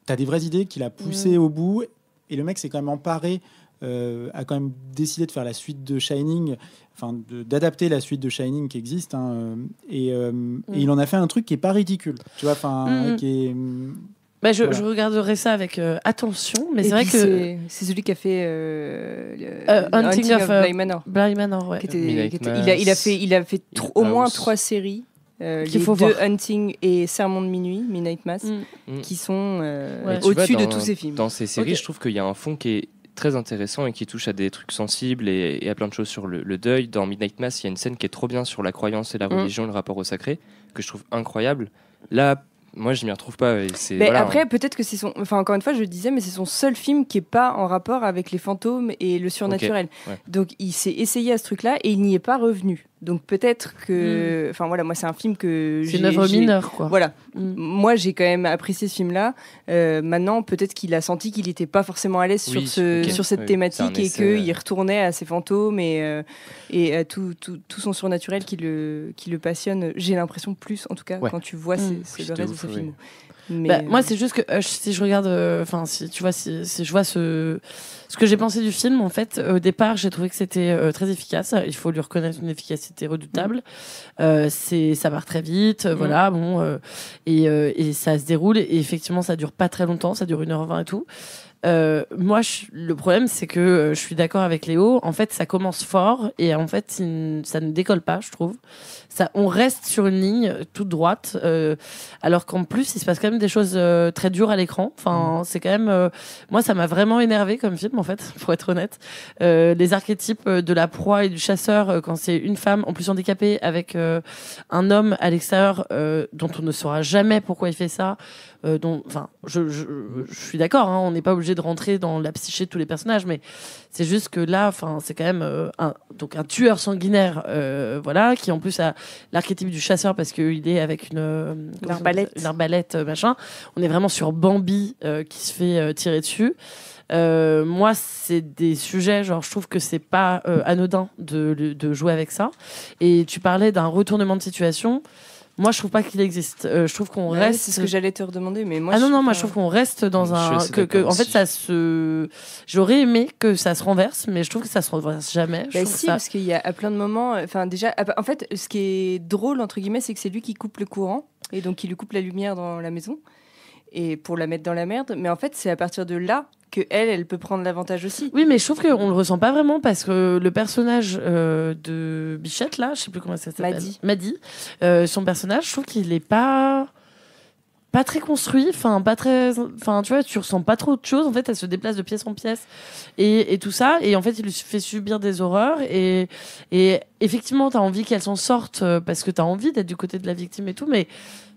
t'as des vraies idées qu'il a poussées au bout, et le mec s'est quand même emparé, a quand même décidé de faire la suite de Shining, enfin d'adapter la suite de Shining qui existe, et il en a fait un truc qui est pas ridicule, tu vois, qui est... Je regarderai ça avec attention, mais c'est vrai que c'est celui qui a fait Hunting of Bly Manor. Bly Manor, ouais. Il a fait au moins 3 séries. Les faut 2 voir. Hunting et Sermon de minuit, Midnight Mass, qui sont Ouais. au-dessus de tous ces films. Dans ces séries, je trouve qu'il y a un fond qui est très intéressant et qui touche à des trucs sensibles et à plein de choses sur le deuil. Dans Midnight Mass, il y a une scène qui est trop bien sur la croyance et la religion, le rapport au sacré, que je trouve incroyable. Là, moi, je m'y retrouve pas. Après, peut-être que c'est son... Enfin, encore une fois, je le disais, mais c'est son seul film qui est pas en rapport avec les fantômes et le surnaturel. Okay. Ouais. Donc, il s'est essayé à ce truc-là et il n'y est pas revenu. Donc, peut-être que... Enfin, voilà, moi, c'est un film que c'est une œuvre mineure, quoi. Voilà. Moi, j'ai quand même apprécié ce film-là. Maintenant, peut-être qu'il a senti qu'il n'était pas forcément à l'aise sur cette thématique et qu'il retournait à ses fantômes et à tout son surnaturel qui le passionne. J'ai l'impression plus, en tout cas, quand tu vois le reste de ce film. Mais moi, c'est juste que si je regarde, si je vois ce que j'ai pensé du film, en fait, au départ, j'ai trouvé que c'était très efficace. Il faut lui reconnaître une efficacité redoutable. Ça part très vite, voilà, et ça se déroule. Et effectivement, ça dure pas très longtemps, ça dure 1h20 et tout. Moi, le problème, c'est que je suis d'accord avec Léo. En fait, ça commence fort et en fait, ça ne décolle pas, je trouve. On reste sur une ligne toute droite, alors qu'en plus, il se passe quand même des choses très dures à l'écran. Enfin, c'est quand même. Moi, ça m'a vraiment énervé comme film, en fait, pour être honnête. Les archétypes de la proie et du chasseur, quand c'est une femme, en plus handicapée, avec un homme à l'extérieur dont on ne saura jamais pourquoi il fait ça. Je suis d'accord, hein, on n'est pas obligé de rentrer dans la psyché de tous les personnages, mais c'est juste que là, c'est quand même un tueur sanguinaire, voilà, qui en plus a l'archétype du chasseur parce qu'il est avec une arbalète, machin. On est vraiment sur Bambi qui se fait tirer dessus. Moi, c'est des sujets, genre, je trouve que c'est pas anodin de jouer avec ça. Et tu parlais d'un retournement de situation. Moi, je trouve pas qu'il existe. Je trouve qu'on reste. C'est ce que j'allais te redemander, mais moi. Moi, je trouve qu'on reste dans un. En fait, j'aurais aimé que ça se renverse, mais je trouve que ça se renverse jamais. Parce qu'il y a à plein de moments. Enfin, déjà, en fait, ce qui est drôle entre guillemets, c'est que c'est lui qui coupe le courant et donc il lui coupe la lumière dans la maison et pour la mettre dans la merde. Mais en fait, c'est à partir de là que elle peut prendre l'avantage aussi. Oui, mais je trouve qu'on le ressent pas vraiment parce que le personnage de Bichette, là, je sais plus comment ça s'appelle. Maddy. Son personnage, je trouve qu'il est pas très construit, tu vois, tu ressens pas trop de choses. En fait, elle se déplace de pièce en pièce et tout ça. Et en fait, il lui fait subir des horreurs. Et effectivement, t'as envie qu'elle s'en sorte parce que t'as envie d'être du côté de la victime et tout. Mais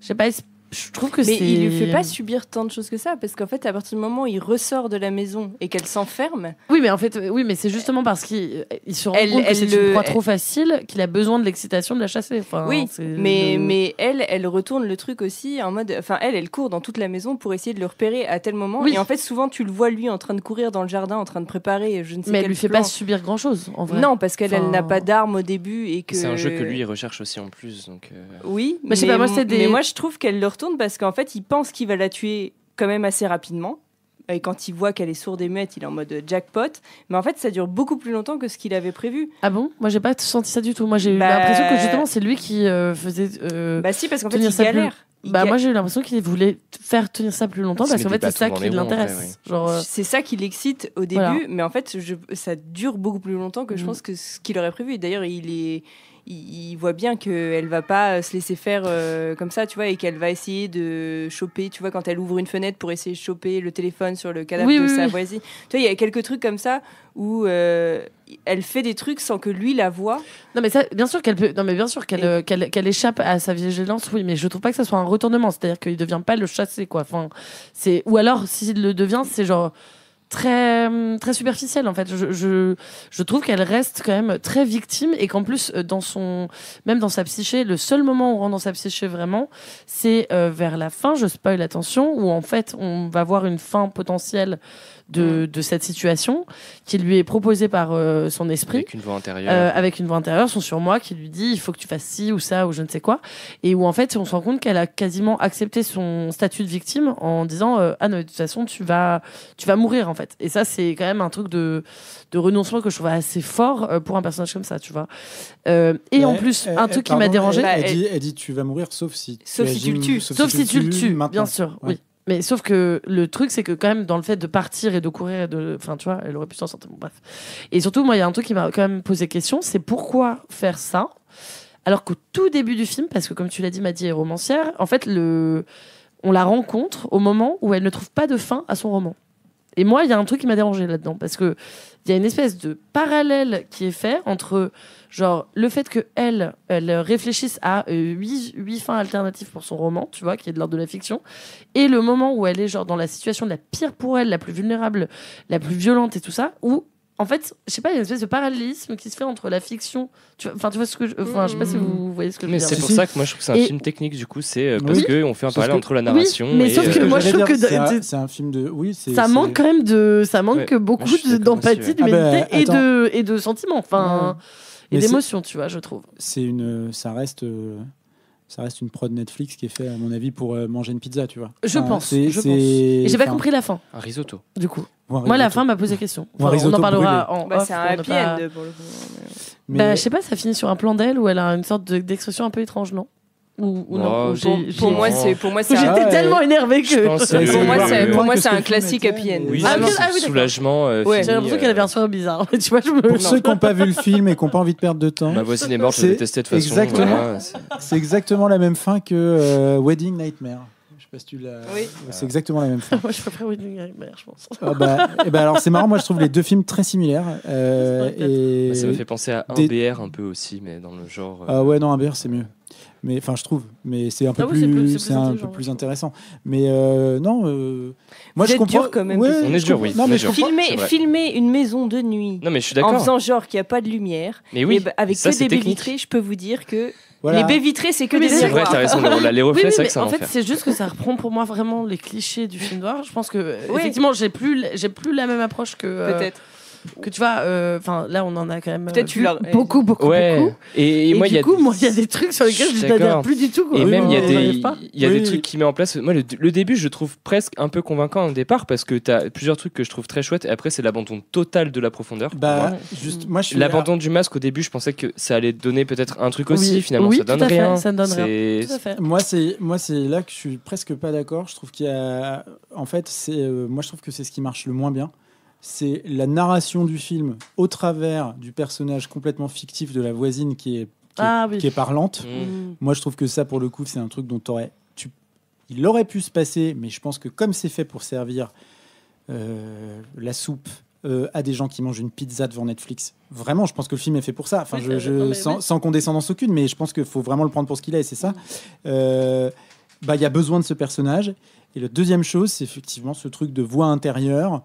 je sais pas, je trouve que mais il lui fait pas subir tant de choses que ça, parce qu'en fait, à partir du moment où il ressort de la maison et qu'elle s'enferme. Oui, mais c'est justement parce qu'il se rend compte que c'est une proie trop facile qu'il a besoin de l'excitation de la chasser. Enfin, oui, mais elle retourne le truc aussi en mode. Enfin, elle court dans toute la maison pour essayer de le repérer à tel moment. Oui. Et en fait, souvent, tu le vois lui en train de courir dans le jardin, en train de préparer je ne sais mais quel elle lui fait plan. pas subir grand chose en vrai. Non, parce qu'elle n'a pas d'arme au début et que. C'est un jeu que lui il recherche aussi en plus. Donc oui, mais moi je trouve qu'elle le retourne parce qu'en fait, il pense qu'il va la tuer quand même assez rapidement. Et quand il voit qu'elle est sourde et muette, il est en mode jackpot. Mais en fait, ça dure beaucoup plus longtemps que ce qu'il avait prévu. Ah bon ? Moi, j'ai pas senti ça du tout. Moi, j'ai eu l'impression que justement, c'est lui qui faisait. Si, parce qu'en fait, il galère. Moi, j'ai eu l'impression qu'il voulait faire tenir ça plus longtemps parce qu'en fait, c'est ça qui l'intéresse. C'est ça qui l'excite au début, mais en fait, ça dure beaucoup plus longtemps que je pense que ce qu'il aurait prévu. Et d'ailleurs, il voit bien qu'elle va pas se laisser faire comme ça, tu vois, et qu'elle va essayer de choper, tu vois, quand elle ouvre une fenêtre pour essayer de choper le téléphone sur le cadavre de sa voisine. Tu vois, il y a quelques trucs comme ça où elle fait des trucs sans que lui la voie. Non, mais ça, bien sûr qu'elle peut. Non, mais bien sûr qu'elle échappe à sa vigilance, oui, mais je trouve pas que ça soit un retournement. C'est-à-dire qu'il devient pas le chasser, quoi. Enfin, ou alors, s'il le devient, c'est genre. très très superficielle en fait. Je trouve qu'elle reste quand même très victime et qu'en plus même dans sa psyché, le seul moment où on rentre dans sa psyché vraiment, c'est vers la fin, je spoil attention, où en fait on va voir une fin potentielle de cette situation qui lui est proposée par son esprit avec une voix intérieure, son surmoi qui lui dit il faut que tu fasses ci ou ça ou je ne sais quoi, et où en fait on se rend compte qu'elle a quasiment accepté son statut de victime en disant ah non, de toute façon tu vas mourir en fait. Et ça c'est quand même un truc de renoncement que je trouve assez fort pour un personnage comme ça, tu vois. En plus un truc qui m'a dérangé, elle dit tu vas mourir sauf si tu le tues, bien sûr, oui. Mais sauf que le truc, c'est que quand même, dans le fait de partir et de courir, enfin, tu vois, elle aurait pu s'en sortir. Bon, bref. Et surtout, moi, il y a un truc qui m'a quand même posé question, c'est pourquoi faire ça, alors qu'au tout début du film, parce que comme tu l'as dit, Maddy est romancière, en fait, on la rencontre au moment où elle ne trouve pas de fin à son roman. Et moi, il y a un truc qui m'a dérangé là-dedans, parce que il y a une espèce de parallèle qui est fait entre genre le fait que elle réfléchisse à 8 fins alternatives pour son roman, tu vois, qui est de l'ordre de la fiction, et le moment où elle est genre dans la situation la pire pour elle, la plus vulnérable, la plus violente et tout ça, où en fait, je sais pas, il y a une espèce de parallélisme qui se fait entre la fiction. Tu vois ce que je sais pas si vous voyez ce que je veux dire. Mais c'est pour ça que moi je trouve que c'est un film technique, du coup, c'est parce qu'on fait un parallèle entre la narration. Mais sauf que moi je trouve que c'est un film de. Oui, ça manque quand même beaucoup d'empathie, d'humanité et de sentiments. Enfin. Et d'émotions, tu vois, je trouve. Ça reste une prod Netflix qui est fait, à mon avis, pour manger une pizza, tu vois. Je pense. Et j'ai pas compris la fin. Un risotto. Du coup. Moi, la fin m'a posé question. On en parlera en off. C'est un happy end pour le coup. Je sais pas, ça finit sur un plan d'elle où elle a une sorte d'expression un peu étrange, non? Ou non, pour moi c'est j'étais tellement énervée que pour moi c'est un classique happy end. Oui, soulagement. J'ai l'impression qu'elle avait un soir bizarre. Tu vois, pour ceux qui n'ont pas vu le film et qui n'ont pas envie de perdre de temps, ma voisine est morte, je l'ai détesté de toute façon. C'est exactement la même fin que Wedding Nightmare. Je sais pas si tu l'as. Oui. C'est exactement la même fin. Moi je préfère Wedding Nightmare, je pense. Alors c'est marrant, moi je trouve les deux films très similaires. Ça me fait penser à un BR un peu aussi, mais dans le genre. Ah ouais, non, un BR c'est mieux. Mais enfin, je trouve, mais c'est un peu plus intéressant. Mais non, moi je comprends. Dur quand même. Ouais, on est dur, oui. Non, mais filmer une maison de nuit. Non, mais je suis d'accord. En faisant genre qu'il n'y a pas de lumière. Mais oui. Avec que des baies vitrées, je peux vous dire que les baies vitrées, c'est que des C'est vrai, t'as raison. Les reflets, c'est vrai que ça. En fait, c'est juste que ça reprend pour moi vraiment les clichés du film noir. Je pense que effectivement, j'ai plus la même approche que. Peut-être. Que tu vois, enfin là on en a quand même beaucoup. Et moi, il y a des trucs sur lesquels je n'adhère plus du tout. Quoi. Et même il y a des trucs qui met en place. Moi, le début, je trouve presque un peu convaincant au départ parce que t'as plusieurs trucs que je trouve très chouettes. Et après, c'est l'abandon total de la profondeur. Moi, l'abandon du masque au début, je pensais que ça allait donner peut-être un truc aussi. Finalement, ça donne rien. Ça donne rien. Tout à fait. Moi, c'est là que je suis presque pas d'accord. Je trouve qu'il y a, en fait, moi, je trouve que c'est ce qui marche le moins bien. C'est la narration du film au travers du personnage complètement fictif de la voisine qui est parlante. Moi, je trouve que ça, pour le coup, c'est un truc dont il aurait pu se passer, mais je pense que comme c'est fait pour servir la soupe à des gens qui mangent une pizza devant Netflix, vraiment, je pense que le film est fait pour ça. Enfin, sans condescendance aucune, mais je pense qu'il faut vraiment le prendre pour ce qu'il est, et c'est ça. Il y a besoin de ce personnage. Et la deuxième chose, c'est effectivement ce truc de voix intérieure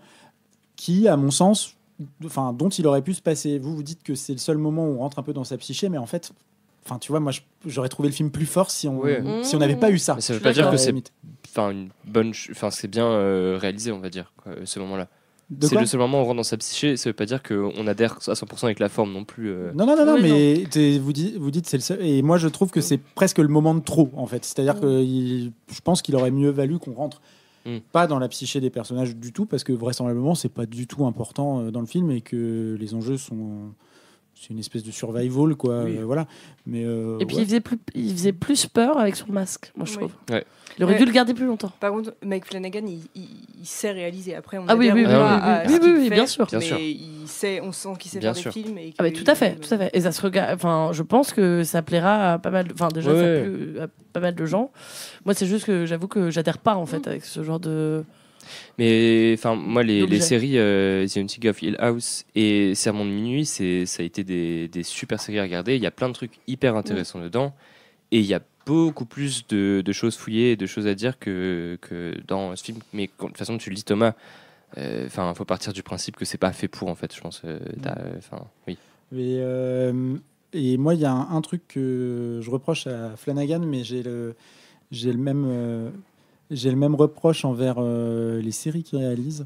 qui, à mon sens, dont il aurait pu se passer. Vous dites que c'est le seul moment où on rentre un peu dans sa psyché, mais en fait, tu vois, moi, j'aurais trouvé le film plus fort si on n'avait pas eu ça. Mais ça veut pas dire que c'est c'est bien réalisé, on va dire, quoi, ce moment-là. C'est le seul moment où on rentre dans sa psyché. Ça veut pas dire qu'on adhère à 100% avec la forme non plus. Non, mais vous dites c'est le seul. Et moi, je trouve que c'est presque le moment de trop, en fait. C'est-à-dire que je pense qu'il aurait mieux valu qu'on rentre pas dans la psyché des personnages du tout, parce que vraisemblablement c'est pas du tout important dans le film et que les enjeux c'est une espèce de survival, quoi. Voilà. Mais et puis il faisait plus peur avec son masque, moi je trouve. Ouais. Il aurait dû le garder plus longtemps. Par contre, Mike Flanagan, il sait réaliser. Après, on oui, bien sûr. Mais on sent qu'il sait faire des films. Tout à fait. Et ça se regarde. Enfin, je pense que ça plaira à pas mal. Enfin, déjà, ça plu à pas mal de gens. Moi, c'est juste que j'avoue que j'adhère pas en fait avec ce genre de. Mais enfin, moi, les séries The Haunting of Hill House et Sermon de minuit, ça a été des super séries à regarder. Il y a plein de trucs hyper intéressants dedans, et il y a beaucoup plus de choses fouillées et de choses à dire que dans ce film. Mais de toute façon, tu le dis, Thomas, faut partir du principe que c'est pas fait pour, en fait, je pense. Oui. Et moi, il y a un truc que je reproche à Flanagan, mais j'ai le même reproche envers les séries qu'il réalise.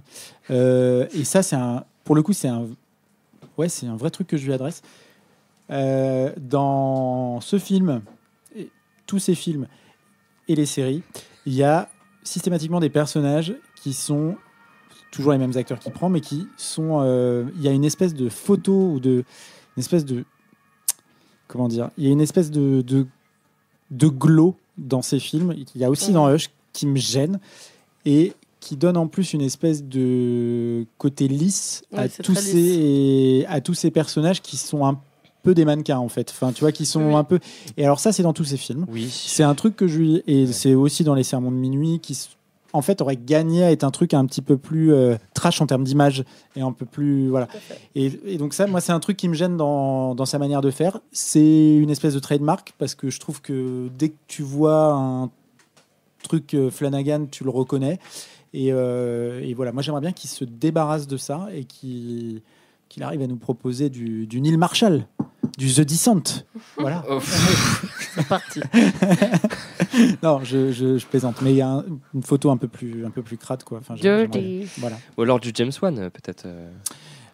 Et ça, pour le coup, c'est un vrai truc que je lui adresse. Dans ce film, tous ces films et les séries, il y a systématiquement des personnages qui sont toujours les mêmes acteurs qui prend, mais qui sont. Il y a une espèce de photo ou une espèce de. Comment dire ? Il y a une espèce de glow dans ces films. Il y a aussi dans Hush qui me gêne et qui donne en plus une espèce de côté lisse à tous ces personnages qui sont un peu des mannequins en fait. Enfin, tu vois, qui sont un peu. Et alors ça, c'est dans tous ces films. Oui. C'est un truc que c'est aussi dans Les Sermons de minuit qui en fait aurait gagné à être un truc un petit peu plus trash en termes d'image et un peu plus voilà. Et donc ça, moi, c'est un truc qui me gêne dans sa manière de faire. C'est une espèce de trademark parce que je trouve que dès que tu vois un truc Flanagan, tu le reconnais. Et voilà, moi j'aimerais bien qu'il se débarrasse de ça et qu'il arrive à nous proposer du Neil Marshall, du The Descent. Voilà. C'est parti. Non, je plaisante, mais il y a une photo un peu plus crade, quoi. Enfin, voilà. Ou alors du James Wan, peut-être.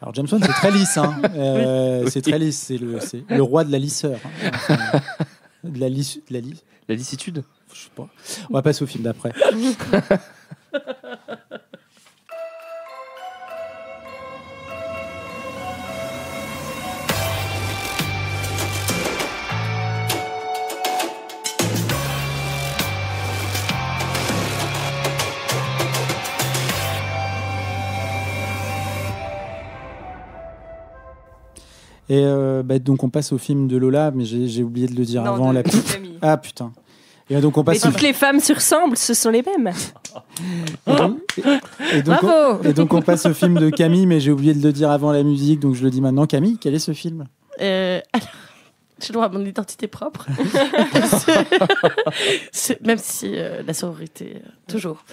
Alors James Wan, c'est très lisse. Hein. C'est très lisse. C'est le roi de la lisseur. Hein. Enfin, la licitude. Je sais pas. On va passer au film d'après. Et donc on passe au film de Lola, mais j'ai oublié de le dire avant. La petite Camille. Ah putain. Et donc on passe. Mais toutes les femmes se ressemblent, ce sont les mêmes. Et donc on passe au film de Camille, mais j'ai oublié de le dire avant la musique, donc je le dis maintenant. Camille, quel est ce film ? Alors, j'ai le droit à mon identité propre. Même si la sororité, toujours.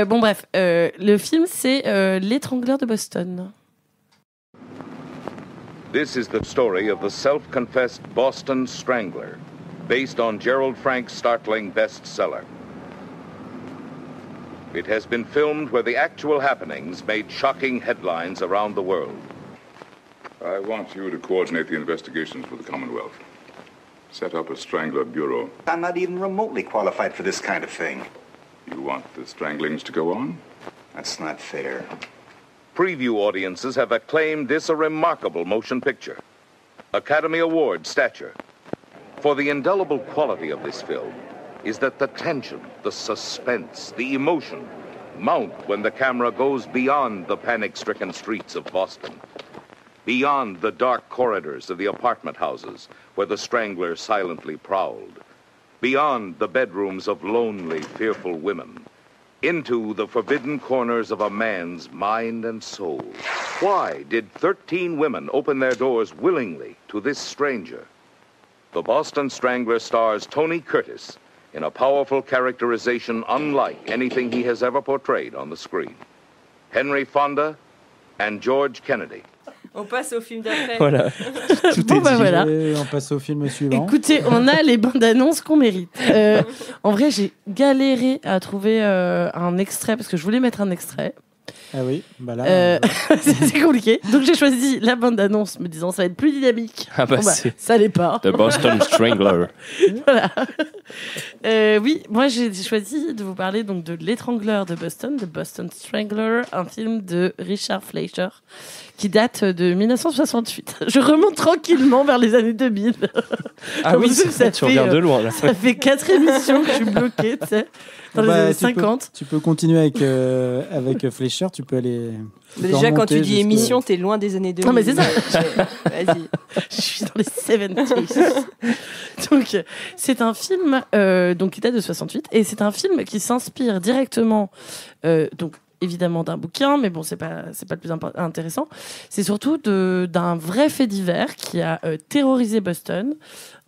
Bon bref, le film c'est L'étrangleur de Boston. This is the story of the self-confessed Boston Strangler, based on Gerald Frank's startling bestseller. It has been filmed where the actual happenings made shocking headlines around the world. I want you to coordinate the investigations with the Commonwealth. Set up a Strangler Bureau. I'm not even remotely qualified for this kind of thing. You want the stranglings to go on? That's not fair. Preview audiences have acclaimed this a remarkable motion picture. Academy Award stature. For the indelible quality of this film is that the tension, the suspense, the emotion mount when the camera goes beyond the panic-stricken streets of Boston, beyond the dark corridors of the apartment houses where the Strangler silently prowled, beyond the bedrooms of lonely, fearful women, into the forbidden corners of a man's mind and soul. Why did 13 women open their doors willingly to this stranger? The Boston Strangler stars Tony Curtis in a powerful characterization unlike anything he has ever portrayed on the screen. Henry Fonda and George Kennedy. On passe au film d'après. Voilà. Tout est dit. Voilà. On passe au film suivant. Écoutez, on a les bandes annonces qu'on mérite. En vrai, j'ai galéré à trouver un extrait parce que je voulais mettre un extrait. Ah oui, bah là. C'est compliqué. Donc j'ai choisi la bande annonce, me disant ça va être plus dynamique. Ah bah, ça l'est pas. The Boston Strangler. Voilà. Oui, moi j'ai choisi de vous parler donc de L'étrangleur de Boston, The Boston Strangler, un film de Richard Fleischer qui date de 1968. Je remonte tranquillement vers les années 2000. Ah oui, tu reviens de loin là. Ça fait 4 émissions que je suis bloquée, tu sais, dans les années 50. Tu peux continuer avec Fleischer, tu peux aller. Déjà, quand tu dis émission, t'es loin des années 2000. Non, mais c'est ça. Vas-y. Je suis dans les 70s. Donc, c'est un film qui date de 68 et c'est un film qui s'inspire directement donc évidemment d'un bouquin, mais bon, c'est pas le plus intéressant. C'est surtout d'un vrai fait divers qui a terrorisé Boston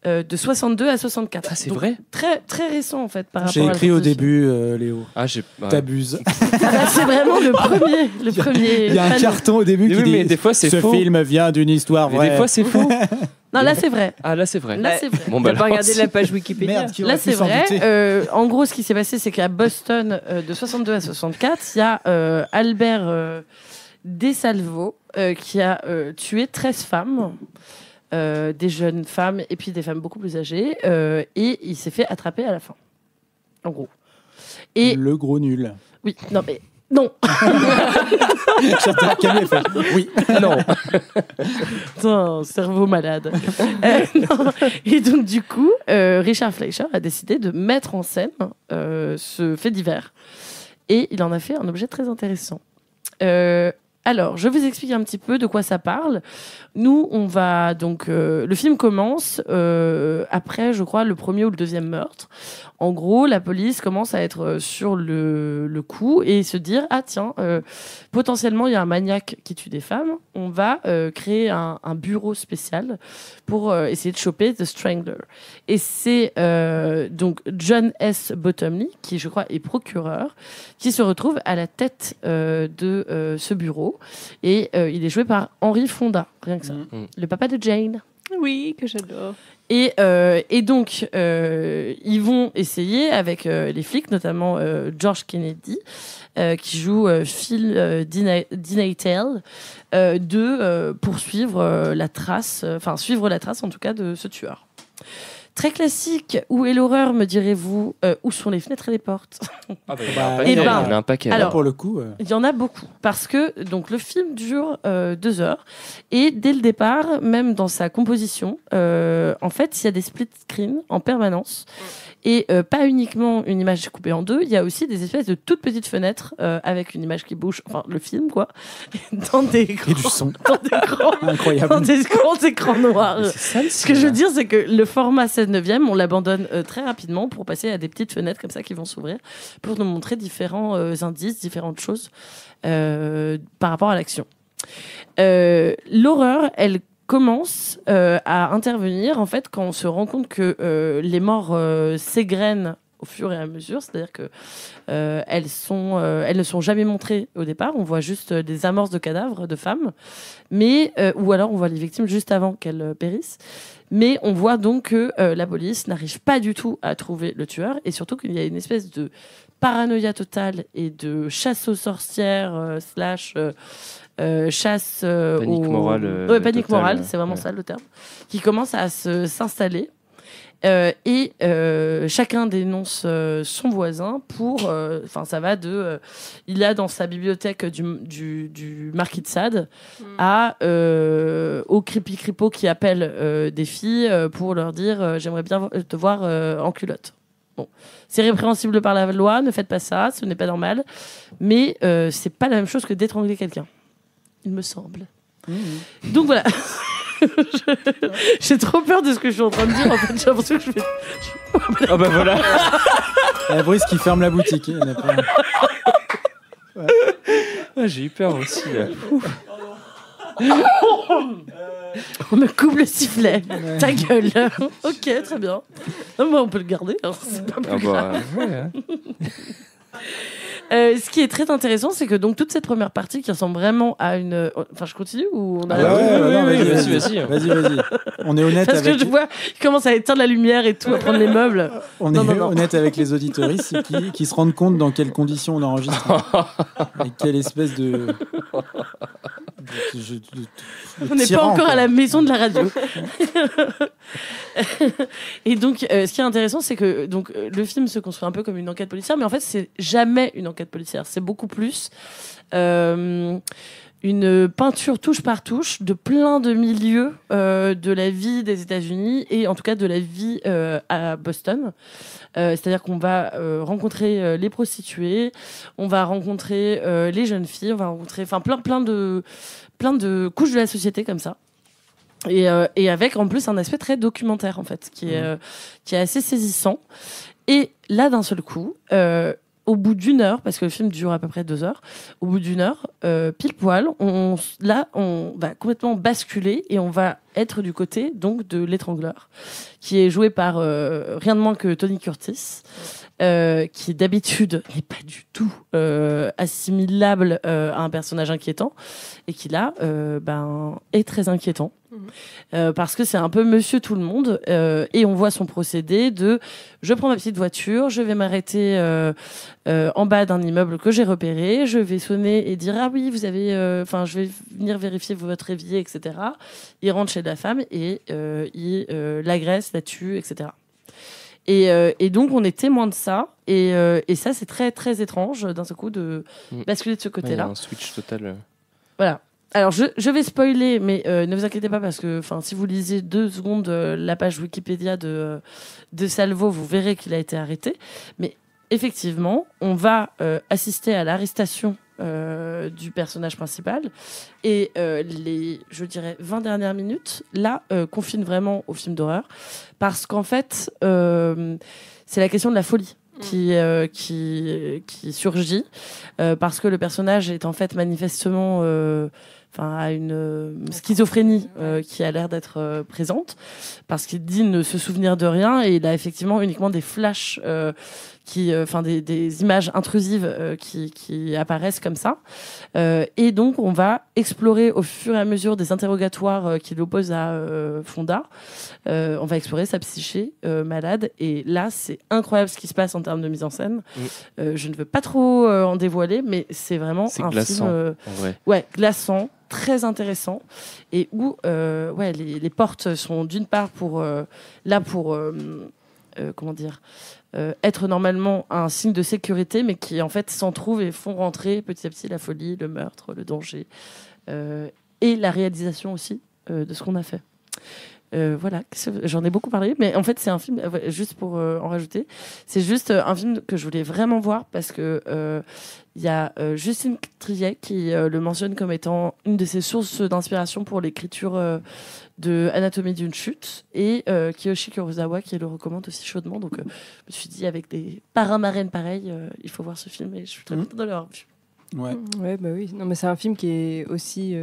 de 62 à 64. Ah, c'est vrai ? Très, très récent, en fait, par J'ai rapport à écrit au début, Léo. Ah, T'abuses. c'est vraiment le premier. Il y a un carton au début qui dit mais des fois, c'est ce faux. film vient d'une histoire vraie. Des fois, c'est faux. Non, là, c'est vrai. Ah, là, c'est vrai. Là, c'est vrai. Bon, T'as pas regardé la page Wikipédia. Merde, qui Là, aurait c'est pu s'en vrai. douter. En gros, ce qui s'est passé, c'est qu'à Boston, de 62 à 64, il y a Albert DeSalvo qui a tué 13 femmes, des jeunes femmes et puis des femmes beaucoup plus âgées, et il s'est fait attraper à la fin, en gros. Et le gros nul. oui, non mais non. Camille fait oui. Non. Putain, cerveau malade. Non. Et donc, du coup, Richard Fleischer a décidé de mettre en scène ce fait divers. Et il en a fait un objet très intéressant. Alors, je vous explique un petit peu de quoi ça parle. Nous, on va donc... le film commence après, je crois, le premier ou le deuxième meurtre. En gros, la police commence à être sur le coup et se dire « Ah tiens, potentiellement, il y a un maniaque qui tue des femmes. On va créer un bureau spécial pour essayer de choper The Strangler. » Et c'est donc John S. Bottomley, qui, je crois, est procureur, qui se retrouve à la tête de ce bureau. Et il est joué par Henry Fonda, rien que ça. Le papa de Jane. Oui, que j'adore. Et donc, ils vont essayer avec les flics, notamment George Kennedy, qui joue Phil Dinatel, de poursuivre la trace, enfin suivre la trace en tout cas de ce tueur. Très classique. Où est l'horreur, me direz-vous? Où sont les fenêtres et les portes? Il y en a un paquet. Alors, pour le coup, il y en a beaucoup. Parce que donc, le film dure 2 heures. Et dès le départ, même dans sa composition, en fait, il y a des split screens en permanence. Et pas uniquement une image coupée en deux, il y a aussi des espèces de toutes petites fenêtres avec une image qui bouge, enfin le film quoi, dans des grands, et du son. Incroyable. Dans des grands écrans noirs. Ce que je veux dire, c'est que le format 16/9, on l'abandonne très rapidement pour passer à des petites fenêtres comme ça qui vont s'ouvrir pour nous montrer différents indices, différentes choses par rapport à l'action. L'horreur, elle commence à intervenir en fait quand on se rend compte que les morts s'égrènent au fur et à mesure, c'est-à-dire que elles ne sont jamais montrées au départ, on voit juste des amorces de cadavres de femmes, mais ou alors on voit les victimes juste avant qu'elles périssent, mais on voit donc que la police n'arrive pas du tout à trouver le tueur et surtout qu'il y a une espèce de paranoïa totale et de chasse aux sorcières slash chasse panique morale panique totale, morale, c'est vraiment ça le terme, qui commence à s'installer et chacun dénonce son voisin pour enfin ça va de il a dans sa bibliothèque du marquis de Sade à au creepy creepo qui appelle des filles pour leur dire j'aimerais bien te voir en culotte. Bon, c'est répréhensible par la loi, ne faites pas ça, ce n'est pas normal, mais c'est pas la même chose que d'étrangler quelqu'un, il me semble. Donc voilà. J'ai trop peur de ce que je suis en train de dire. En fait, j'ai l'impression que je vais. Ah bah voilà. La Brice qui ferme la boutique. Il y en a plein. Ouais. Ah, j'ai eu peur aussi. On me coupe le sifflet. Ta gueule. Ok, très bien. Non, mais on peut le garder. Hein. C'est pas plus grave. Ouais, hein. Ce qui est très intéressant, c'est que donc toute cette première partie qui ressemble vraiment à une. Enfin, je continue ou on a. Vas-y. On est honnête. Parce avec... que je vois, il commence à éteindre la lumière et tout, à prendre les meubles. On est honnête avec les auditoristes qui se rendent compte dans quelles conditions on enregistre. Et quelle espèce de on n'est pas encore à la maison de la radio. Et donc, ce qui est intéressant, c'est que donc, le film se construit un peu comme une enquête policière, mais en fait, c'est jamais une enquête policière. C'est beaucoup plus une peinture touche par touche de plein de milieux de la vie des États-Unis et en tout cas de la vie à Boston. C'est-à-dire qu'on va rencontrer les prostituées, on va rencontrer les jeunes filles, on va rencontrer plein de couches de la société comme ça. Et avec en plus un aspect très documentaire en fait, qui est assez saisissant. Et là d'un seul coup, au bout d'une heure, parce que le film dure à peu près 2 heures, au bout d'une heure, pile poil, on va complètement basculer et on va être du côté donc de l'étrangleur, qui est joué par rien de moins que Tony Curtis, qui d'habitude n'est pas du tout assimilable à un personnage inquiétant, et qui là est très inquiétant. Parce que c'est un peu monsieur tout le monde, et on voit son procédé de je prends ma petite voiture, je vais m'arrêter en bas d'un immeuble que j'ai repéré, je vais sonner et dire ah oui vous avez je vais venir vérifier votre évier, etc. Il rentre chez la femme et il l'agresse, la tue, etc. Et donc on est témoin de ça, et ça c'est très très étrange d'un seul coup de basculer de ce côté-là. Il y a un switch total. Voilà. Alors, je vais spoiler, mais ne vous inquiétez pas, parce que si vous lisez 2 secondes la page Wikipédia de Salvo, vous verrez qu'il a été arrêté. Mais effectivement, on va assister à l'arrestation du personnage principal. Et les, je dirais, 20 dernières minutes, là, confinent vraiment au film d'horreur. Parce qu'en fait, c'est la question de la folie qui surgit. Parce que le personnage est en fait manifestement... à une schizophrénie qui a l'air d'être présente, parce qu'il dit ne se souvenir de rien, et il a effectivement uniquement des flashs, des images intrusives qui apparaissent comme ça. Et donc, on va explorer au fur et à mesure des interrogatoires qui l'opposent à Fonda. On va explorer sa psyché malade, et là, c'est incroyable ce qui se passe en termes de mise en scène. Je ne veux pas trop en dévoiler, mais c'est vraiment un glaçant, film en vrai. Ouais, glaçant, très intéressant, et où les portes sont d'une part pour être normalement un signe de sécurité, mais qui en fait s'en trouvent et font rentrer petit à petit la folie, le meurtre, le danger, et la réalisation aussi de ce qu'on a fait. Voilà, j'en ai beaucoup parlé, mais en fait c'est un film, juste pour en rajouter, c'est juste un film que je voulais vraiment voir, parce que il y a Justine Triet qui le mentionne comme étant une de ses sources d'inspiration pour l'écriture de Anatomie d'une chute, et Kiyoshi Kurosawa qui le recommande aussi chaudement. Donc je me suis dit, avec des parrains-marraines pareils, il faut voir ce film, et je suis très contente de l'avoir vu. Ouais, bah oui. Non, mais c'est un film qui est aussi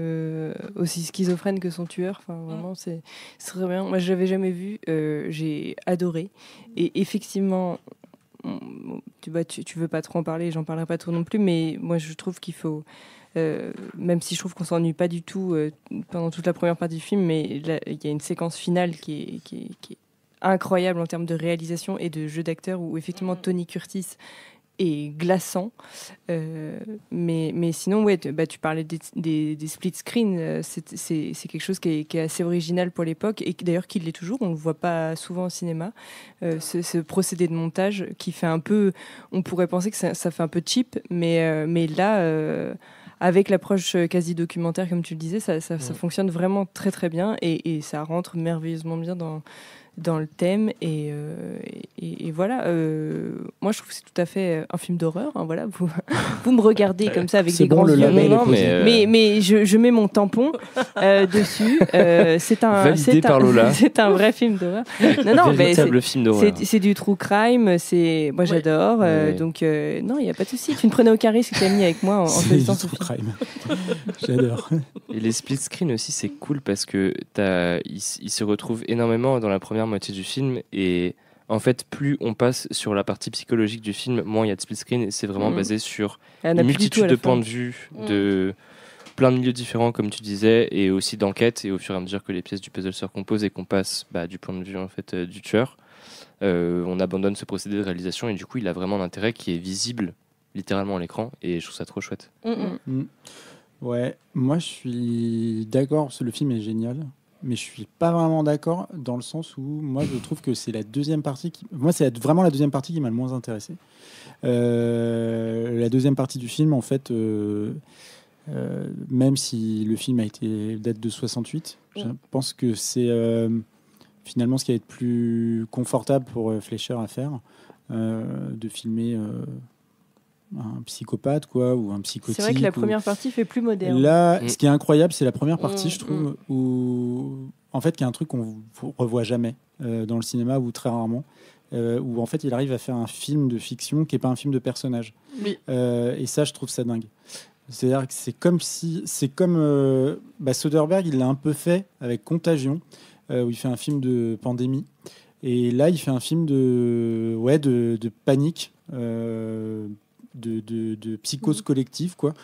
schizophrène que son tueur. Enfin, vraiment, c'est très bien. Moi, je l'avais jamais vu. J'ai adoré. Et effectivement, tu veux pas trop en parler, j'en parlerai pas trop non plus. Mais moi, je trouve qu'il faut, même si je trouve qu'on s'ennuie pas du tout pendant toute la première partie du film, mais il y a une séquence finale qui est incroyable en termes de réalisation et de jeu d'acteur, où effectivement Tony Curtis et glaçant, mais sinon tu parlais des split screen, c'est quelque chose qui est assez original pour l'époque, et d'ailleurs qui l'est toujours, on le voit pas souvent au cinéma, ce procédé de montage qui fait un peu, on pourrait penser que ça fait un peu cheap, mais là avec l'approche quasi documentaire comme tu le disais, ça fonctionne vraiment très très bien, et ça rentre merveilleusement bien dans le thème, et voilà. Moi, je trouve que c'est tout à fait un film d'horreur. Hein, voilà, vous me regardez comme ça avec des grands yeux. Mais je mets mon tampon dessus. C'est un vrai film d'horreur. Non, véritable film d'horreur. C'est du true crime. Moi, j'adore. Donc, non, il n'y a pas de souci. Tu ne prenais aucun risque, Camille, avec moi en faisant ce film. Crime. J'adore. Et les split screen aussi, c'est cool, parce que il se retrouve énormément dans la première moitié du film, et en fait plus on passe sur la partie psychologique du film, moins il y a de split screen, et c'est vraiment basé sur une multitude de points de vue de plein de milieux différents, comme tu disais, et aussi d'enquête, et au fur et à mesure que les pièces du puzzle se recomposent et qu'on passe du point de vue en fait du tueur, on abandonne ce procédé de réalisation, et du coup il a vraiment un intérêt qui est visible littéralement à l'écran, et je trouve ça trop chouette. Ouais, moi je suis d'accord parce que le film est génial, mais je suis pas vraiment d'accord dans le sens où moi je trouve que c'est la deuxième partie vraiment la deuxième partie qui m'a le moins intéressé. La deuxième partie du film, en fait, même si le film date de 68, je pense que c'est finalement ce qui va être plus confortable pour Fleischer à faire, de filmer un psychopathe, quoi, ou un psychotique. C'est vrai que la première partie fait plus moderne. Là, ce qui est incroyable, c'est la première partie, je trouve, où en fait, qu'il y a un truc qu'on revoit jamais. dans le cinéma, ou très rarement, où en fait il arrive à faire un film de fiction qui n'est pas un film de personnage. Oui. Et ça, je trouve ça dingue. C'est-à-dire que c'est comme Soderbergh, il l'a un peu fait avec Contagion, où il fait un film de pandémie. Et là, il fait un film de panique, de psychose collective, quoi.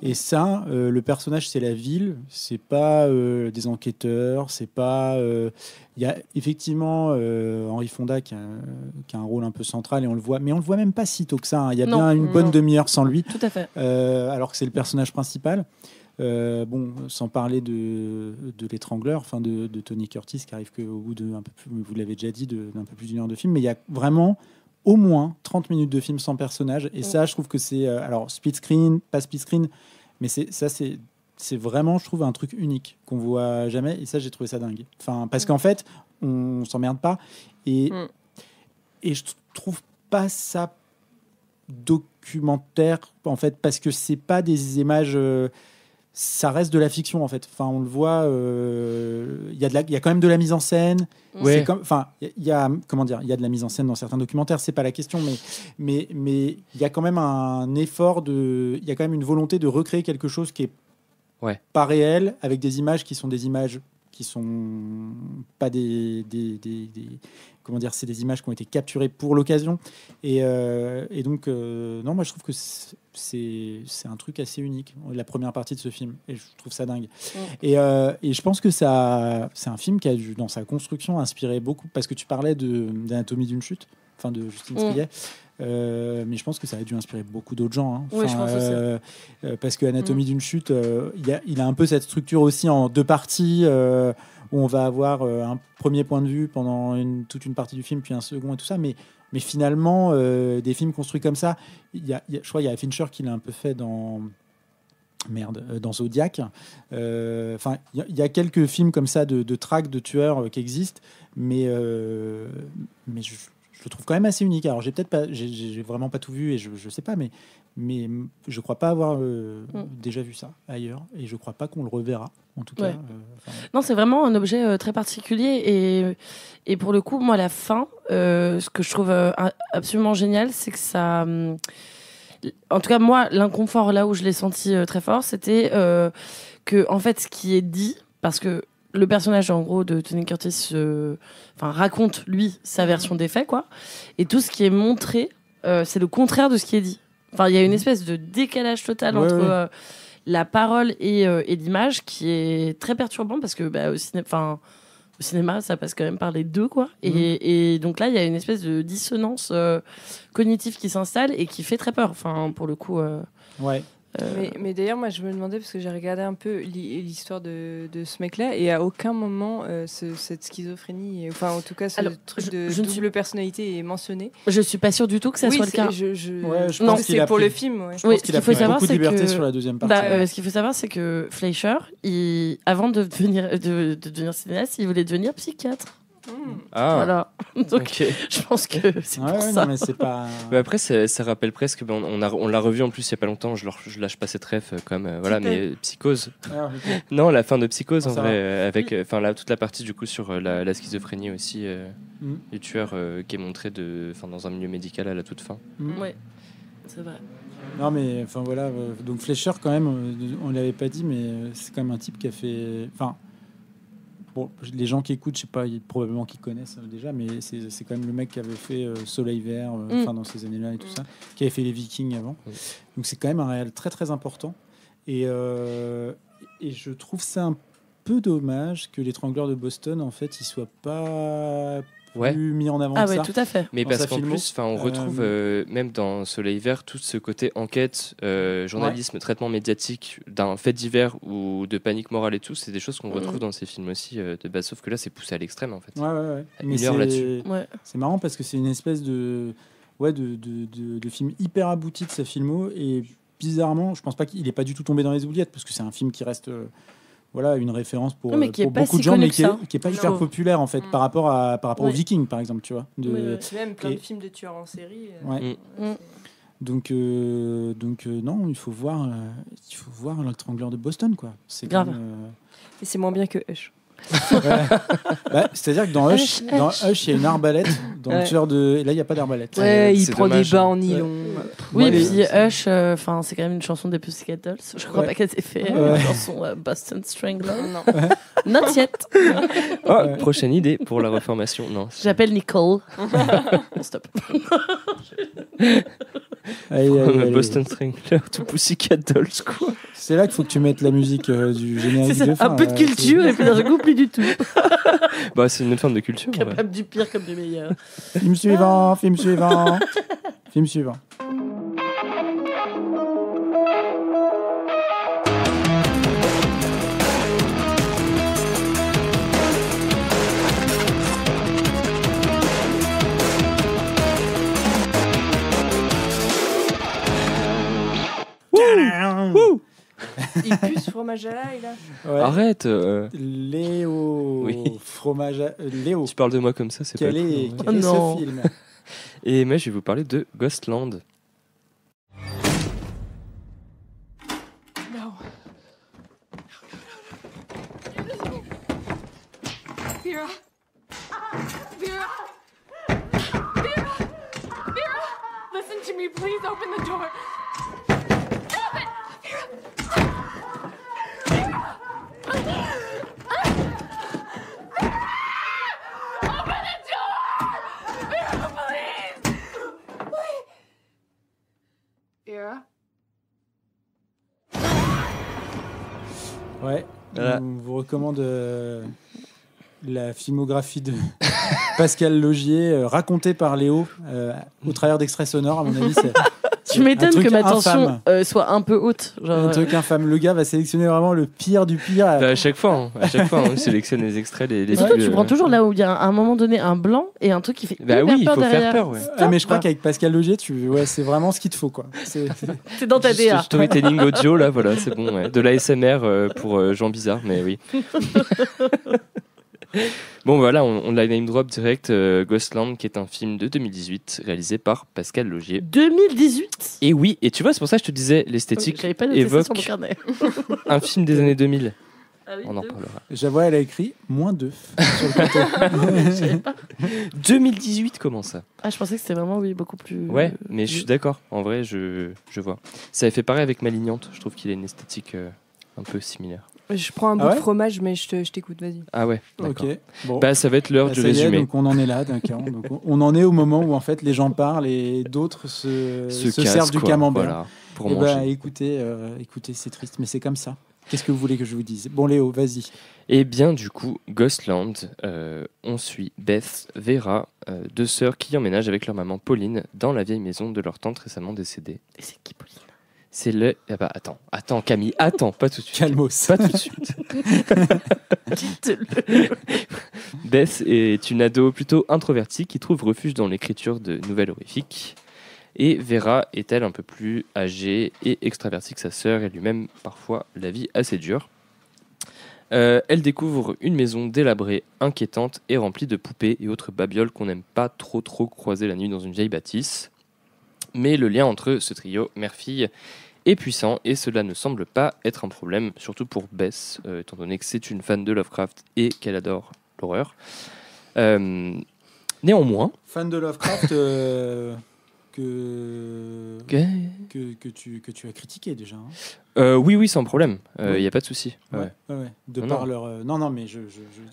Et ça, le personnage, c'est la ville, c'est pas des enquêteurs, c'est pas. Il y a effectivement Henry Fonda qui a un rôle un peu central, et on le voit, mais on le voit même pas si tôt que ça. Hein. Il y a bien une bonne demi-heure sans lui. Tout à fait. Alors que c'est le personnage principal. Sans parler de l'étrangleur, enfin de Tony Curtis, qui arrive qu'au bout de un peu plus, vous l'avez déjà dit, d'un peu plus d'une heure de film, mais il y a vraiment au moins 30 minutes de film sans personnage, et ça, je trouve que c'est alors split screen, pas split screen, mais c'est vraiment, je trouve, un truc unique qu'on voit jamais, et ça, j'ai trouvé ça dingue. Enfin, parce qu'en fait, on s'emmerde pas, et je trouve pas ça documentaire, en fait, parce que c'est pas des images. Ça reste de la fiction, en fait. Enfin, on le voit. Il y a quand même de la mise en scène. Ouais. Il y a de la mise en scène dans certains documentaires. C'est pas la question, mais il y a quand même un effort il y a quand même une volonté de recréer quelque chose qui est pas réel, avec des images qui sont pas des comment dire, c'est des images qui ont été capturées pour l'occasion, et donc non, moi je trouve que c'est un truc assez unique, la première partie de ce film, et je trouve ça dingue. Et je pense que c'est un film qui a dû, dans sa construction, inspiré beaucoup, parce que tu parlais d'Anatomie d'une chute, enfin de Justine Triet. Mais je pense que ça a dû inspirer beaucoup d'autres gens. Hein. Oui, je pense aussi. Parce que Anatomie d'une chute, il a un peu cette structure aussi en deux parties, où on va avoir un premier point de vue pendant toute une partie du film, puis un second et tout ça. Mais finalement, des films construits comme ça, je crois qu'il y a Fincher qui l'a un peu fait dans Zodiac. Enfin, il y a quelques films comme ça de traques de tueurs qui existent, mais je le trouve quand même assez unique. Alors j'ai vraiment pas tout vu, et je sais pas, mais je crois pas avoir déjà vu ça ailleurs, et je crois pas qu'on le reverra, en tout cas. Non, c'est vraiment un objet très particulier, et pour le coup, moi, la fin, ce que je trouve absolument génial, c'est que ça... en tout cas, moi, l'inconfort, là où je l'ai senti très fort, c'était que, en fait, ce qui est dit, parce que le personnage, en gros, de Tony Curtis raconte, lui, sa version des faits, quoi. Et tout ce qui est montré, c'est le contraire de ce qui est dit. Enfin, il y a une espèce de décalage total entre la parole et l'image, qui est très perturbant, parce que au cinéma, ça passe quand même par les deux, quoi. Et donc là, il y a une espèce de dissonance cognitive qui s'installe et qui fait très peur. Enfin, pour le coup... Mais d'ailleurs, moi, je me demandais, parce que j'ai regardé un peu l'histoire de ce mec-là, et à aucun moment cette schizophrénie, enfin, en tout cas, ce truc de double personnalité est mentionné. Je suis pas sûre du tout que ça soit le cas. Je pense c'est pour le film. Ouais. Je pense qu'il a pris beaucoup de liberté sur la deuxième partie. Ce qu'il faut savoir, c'est que Fleischer, avant de devenir cinéaste, il voulait devenir psychiatre. Voilà. Donc, je pense que c'est pour ça. Non, mais c'est pas... Mais après, ça rappelle presque. On l'a revu en plus il y a pas longtemps. Je lâche pas cette ref voilà. Mais Psychose. Non, la fin de Psychose en vrai, avec toute la partie du coup sur la schizophrénie aussi, du tueur qui est montré dans un milieu médical à la toute fin. Ouais, c'est vrai. Non, mais enfin voilà. Donc Fleischer, quand même, on l'avait pas dit, mais c'est quand même un type qui a fait. Enfin. Bon, les gens qui écoutent, je sais pas, probablement qu'ils connaissent déjà, mais c'est quand même le mec qui avait fait Soleil Vert, dans ces années-là et tout ça, qui avait fait Les Vikings avant. Donc c'est quand même un réel très très important. Et je trouve ça un peu dommage que L'Étrangleur de Boston, en fait, il soit pas plus mis en avant que ça. Tout à fait. Mais parce qu'en plus, on retrouve même dans Soleil Vert tout ce côté enquête, journalisme, traitement médiatique d'un fait divers ou de panique morale et tout. C'est des choses qu'on retrouve dans ces films aussi de base, sauf que là, c'est poussé à l'extrême en fait. Mais là-dessus. C'est marrant parce que c'est une espèce de film hyper abouti de sa filmo, et bizarrement, je pense pas qu'il est pas du tout tombé dans les oubliettes, parce que c'est un film qui reste une référence pour beaucoup de gens, mais qui est pas hyper populaire en fait par rapport aux Vikings, par exemple, tu vois. C'est même plein de films de tueurs en série. Donc non, il faut voir L'Étrangleur de Boston, quoi. C'est grave. Et c'est moins bien que Hush. C'est-à-dire que dans Hush, il y a une arbalète. Dans le tueur de... Et là, il n'y a pas d'arbalète. Ouais, il prend des bains en nylon. Oui, et puis Hush, c'est quand même une chanson des Pussycat Dolls. Je crois pas qu'elle s'est fait une chanson Boston Strangler. Non. Not yet. Prochaine idée pour la reformation. Non. J'appelle Nicole. Stop. Boston Strangler, tout Pussycat Dolls, quoi. C'est là qu'il faut que tu mettes la musique du générique de fin. Un peu de culture et puis d'un coup, plus du tout. C'est une autre forme de culture. Capable du pire comme du meilleur. Film suivant. Film suivant. Il pue ce fromage à l'ail là. Ouais. Arrête. Léo. Oui. Fromage à... Léo. Tu parles de moi comme ça, c'est quel pas est, cool. quel est ce film? Et moi, je vais vous parler de Ghostland. No. Vera. Vera. Vera. Vera. Listen to me, please. Open the door. Stop it. Vera. Open the door. Vera, please. Vera. Ouais. Voilà. On vous recommande la filmographie de Pascal Laugier, racontée par Léo au travers d'extraits sonores. À mon avis, tu m'étonnes que ma tension soit un peu haute. Genre, un truc infâme. Le gars va sélectionner vraiment le pire du pire. À chaque fois, on sélectionne les extraits. Les tu prends toujours là où il y a à un moment donné un blanc et un truc qui fait hyper peur il faut derrière. faire peur. Ouais. Mais je crois qu'avec Pascal Laugier, c'est vraiment ce qu'il te faut, quoi. C'est dans ta DA. Storytelling audio, là, voilà, c'est bon. Ouais. De l'ASMR pour Jean Bizarre, mais oui. Bon, voilà, on l'a name drop direct. Ghostland, qui est un film de 2018 réalisé par Pascal Laugier. 2018 ? Et oui, et tu vois, c'est pour ça que je te disais, l'esthétique évoque un film des années 2000. Ah oui, on en parlera. J'avoue, elle a écrit -2 sur le côté. 2018, comment ça ? Ah, je pensais que c'était vraiment beaucoup plus. Ouais, mais je suis d'accord. En vrai, je vois. Ça avait fait pareil avec Malignante. Je trouve qu'il a une esthétique un peu similaire. Je prends un bout de fromage, mais je t'écoute, vas-y. Ah ouais, d'accord. Ok. Bon. Ça va être l'heure du résumé. Donc on en est là, d'accord. Donc on en est au moment où en fait les gens parlent et d'autres se servent du camembert. Voilà, pour manger. Écoutez, c'est triste, mais c'est comme ça. Qu'est-ce que vous voulez que je vous dise ? Bon, Léo, vas-y. Eh bien, du coup, Ghostland, on suit Beth, Vera, deux sœurs qui emménagent avec leur maman Pauline dans la vieille maison de leur tante récemment décédée. Et c'est qui Pauline ? C'est le... Attends Camille, attends, pas tout de suite. Calmos. Pas tout de suite. Dites-le. Beth est une ado plutôt introvertie qui trouve refuge dans l'écriture de nouvelles horrifiques. Et Vera est elle un peu plus âgée et extravertie que sa sœur et lui-même parfois la vie assez dure. Elle découvre une maison délabrée, inquiétante et remplie de poupées et autres babioles qu'on n'aime pas trop croiser la nuit dans une vieille bâtisse. Mais le lien entre ce trio mère-fille est puissant et cela ne semble pas être un problème, surtout pour Beth, étant donné que c'est une fan de Lovecraft et qu'elle adore l'horreur. Néanmoins... Fan de Lovecraft que tu as critiqué déjà. Hein. Oui, sans problème. Il n'y a pas de souci. Ouais. De par leur... Non, mais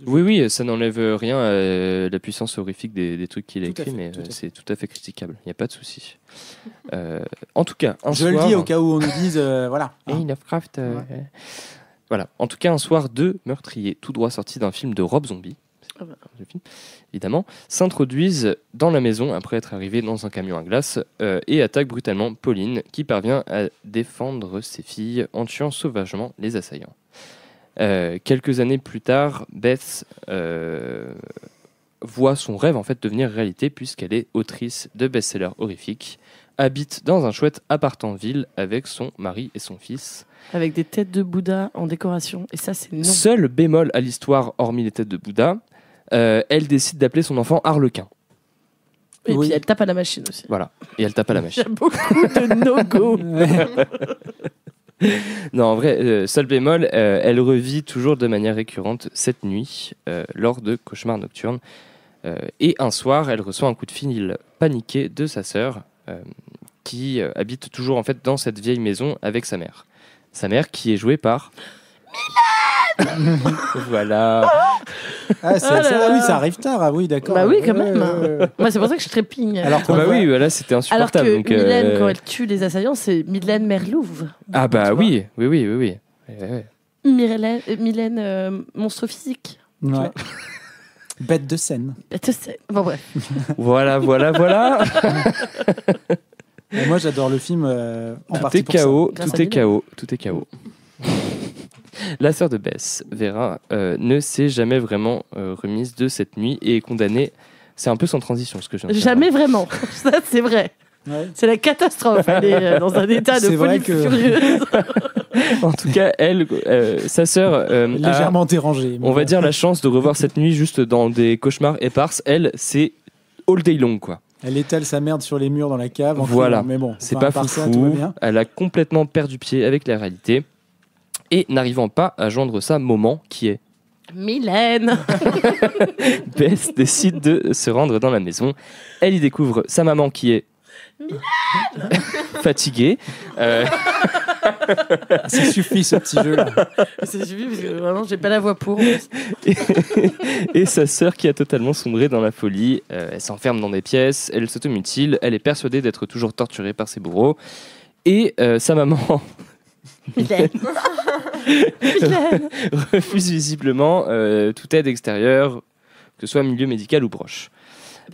Oui, ça n'enlève rien à la puissance horrifique des trucs qu'il a écrits, mais c'est tout à fait critiquable. Il n'y a pas de souci. En tout cas, je le dis au cas où on nous dise... voilà. Lovecraft... Voilà. En tout cas, un soir, deux meurtriers, tout droit sortis d'un film de Rob Zombie, évidemment, s'introduisent dans la maison après être arrivés dans un camion à glace et attaquent brutalement Pauline, qui parvient à défendre ses filles en tuant sauvagement les assaillants. Quelques années plus tard, Beth voit son rêve en fait devenir réalité puisqu'elle est autrice de best-sellers horrifiques, habite dans un chouette appart-en-ville avec son mari et son fils. Avec des têtes de Bouddha en décoration, et ça c'est non. Seul bémol à l'histoire, hormis les têtes de Bouddha, elle décide d'appeler son enfant Harlequin. Et puis elle tape à la machine aussi. Voilà, et elle tape à la machine. Il y a beaucoup de no-go. Non, en vrai, seul bémol, elle revit toujours de manière récurrente cette nuit lors de cauchemars nocturnes. Et un soir, elle reçoit un coup de fil paniqué de sa sœur qui habite toujours en fait dans cette vieille maison avec sa mère. Sa mère qui est jouée par... Mylène. Voilà. Ah, oui, ça arrive tard. Ah oui, d'accord. Bah oui, quand même. Moi, c'est pour ça que je trépigne. Alors, oui, voilà, c'était insupportable. Alors que donc, Mylène, quand elle tue les assaillants, c'est Mylène Merlouve. Ah bah oui. Mylène monstre physique. Ouais. Bête de scène. Bon, bref. Voilà. Et moi, j'adore le film en partie pour Tout est chaos. La sœur de Bess, Vera, ne s'est jamais vraiment remise de cette nuit et est condamnée. C'est un peu sans transition ce que je viens de dire. Jamais vraiment. Ça, c'est vrai. Ouais. C'est la catastrophe. Elle est dans un état de folie furieuse. En tout cas, elle, sa sœur, légèrement dérangée. On va dire la chance de revoir cette nuit juste dans des cauchemars éparses. Elle, c'est all day long, quoi. Elle étale sa merde sur les murs dans la cave. Voilà. Mais bon, c'est pas foufou. Elle a complètement perdu pied avec la réalité. Et n'arrivant pas à joindre sa maman, qui est Mylène. Bess décide de se rendre dans la maison. Elle y découvre sa maman, qui est Mylène. Fatiguée. Ça suffit, ce petit jeu-là. Ça suffit parce que vraiment, j'ai pas la voix pour. Et sa sœur qui a totalement sombré dans la folie. Elle s'enferme dans des pièces, elle s'automutile, elle est persuadée d'être toujours torturée par ses bourreaux. Et sa maman... Mylène. refuse visiblement toute aide extérieure, que ce soit milieu médical ou proche.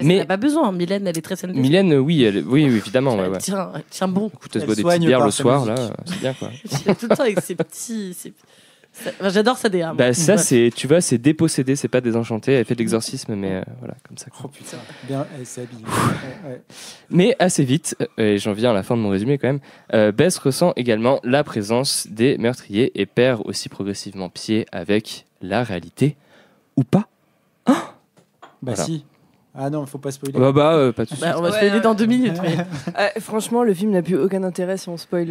Mais elle n'a pas besoin. Mylène, elle est très saine. Mylène, oui, évidemment. Ouais. Tiens bon. Écoute, elle se boit des petites bières le soir, là, c'est bien, quoi. Tout le temps avec ses petits... Enfin, j'adore sa DA. Bah, ça, tu vois, c'est dépossédé, c'est pas désenchanté. Elle fait de l'exorcisme, mais voilà, comme ça. Oh putain, bien, elle s'est habillée. Ouais. Mais assez vite, et j'en viens à la fin de mon résumé quand même, Bess ressent également la présence des meurtriers et perd aussi progressivement pied avec la réalité. Ou pas. Bah voilà. Si. Ah non, faut pas spoiler. Pas tout de suite. On va spoiler dans 2 minutes. Mais... franchement, le film n'a plus aucun intérêt si on spoil.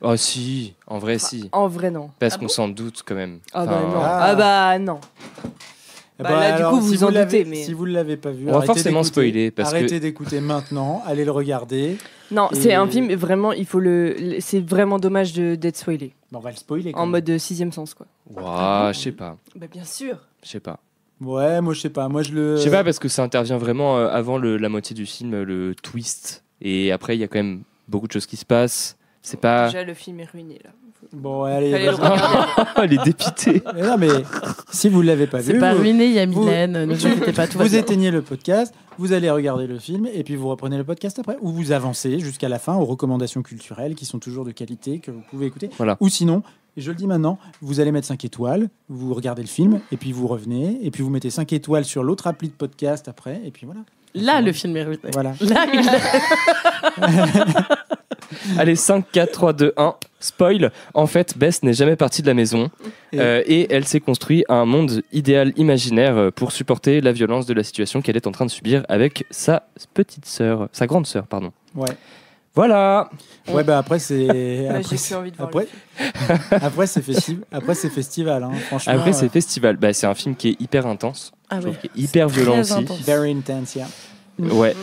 Oh si, en vrai si. En vrai non. Parce qu'on s'en doute quand même. Non. Là, du coup, vous en doutez. Mais... Si vous ne l'avez pas vu, on va forcément spoiler. Arrêtez d'écouter maintenant, allez le regarder. Non, c'est un film, vraiment, c'est vraiment dommage d'être spoilé. On va le spoiler. En mode 6e sens, quoi. Ouah, je sais pas. Bah, bien sûr. Je sais pas. Ouais, moi je sais pas. Je sais pas parce que ça intervient vraiment avant la moitié du film, le twist. Et après, il y a quand même beaucoup de choses qui se passent. C'est pas. Déjà, le film est ruiné là. Bon, allez. Elle est dépitée. Non, mais si vous l'avez pas vu. C'est pas ruiné, il y a Mylène. Ne vous inquiétez pas, tout va bien. Vous éteignez le podcast, vous allez regarder le film et puis vous reprenez le podcast après. Ou vous avancez jusqu'à la fin aux recommandations culturelles qui sont toujours de qualité que vous pouvez écouter. Voilà. Ou sinon. Et je le dis maintenant, vous allez mettre 5 étoiles, vous regardez le film, et puis vous revenez, et puis vous mettez 5 étoiles sur l'autre appli de podcast après, et puis voilà. Là, le film est ruiné. Voilà. Là, Allez, 5, 4, 3, 2, 1. Spoil. En fait, Bess n'est jamais partie de la maison, et elle s'est construit un monde idéal imaginaire pour supporter la violence de la situation qu'elle est en train de subir avec sa grande sœur, pardon. Ouais. Voilà. Ouais, bah après c'est. J'ai plus envie de voir. Après c'est festival. Après c'est festival, hein, franchement. Après c'est festival. Bah c'est un film qui est hyper intense. Ah ouais. Qui est hyper violent aussi. Intense. Very intense, yeah. Ouais.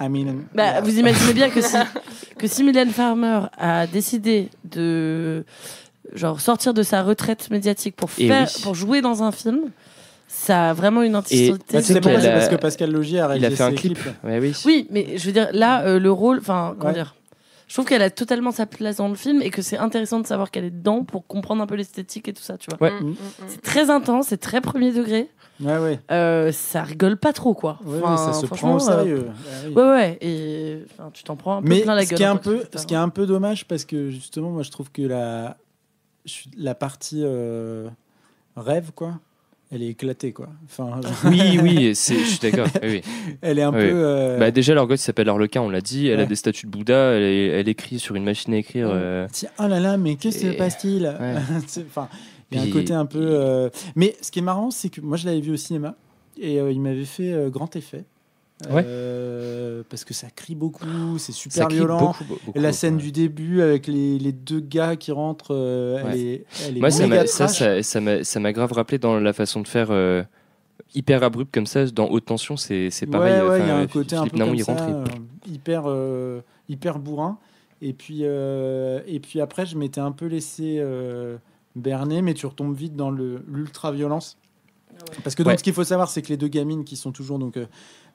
I mean, vous imaginez bien que si Mylène Farmer a décidé de sortir de sa retraite médiatique pour jouer dans un film. Ça a vraiment une intensité. C'est parce que Pascal Logier a réalisé un clip. Ouais, oui, mais je veux dire, là, le rôle, comment dire, je trouve qu'elle a totalement sa place dans le film et que c'est intéressant de savoir qu'elle est dedans pour comprendre un peu l'esthétique et tout ça, tu vois. Ouais. C'est très intense, c'est très premier degré. Ouais. Ça rigole pas trop, quoi. Ouais, ça se prend au sérieux. Ouais. Et tu t'en prends un peu plein la gueule. Ce qui est un peu dommage, parce que justement, moi, je trouve que la partie rêve, quoi. Elle est éclatée, quoi. Enfin, oui, je suis d'accord. Oui. Elle est un peu... déjà, leur gosse s'appelle Arlequin, on l'a dit. Elle a des statues de Bouddha. Elle écrit sur une machine à écrire. Oh là là, mais que se passe-t-il? Enfin, il y a un côté un peu... Mais ce qui est marrant, c'est que moi, je l'avais vu au cinéma et il m'avait fait grand effet. Parce que ça crie beaucoup, c'est super violent. Beaucoup, et la scène du début avec les deux gars qui rentrent, elle est moi, ça m'a grave rappelé dans la façon de faire hyper abrupte comme ça, dans Haute Tension, c'est pareil. Il y a un côté un peu comme ça, hyper bourrin. Et puis après, je m'étais un peu laissé berner, mais tu retombes vite dans l'ultra-violence. Parce que donc, ce qu'il faut savoir, c'est que les deux gamines qui sont toujours donc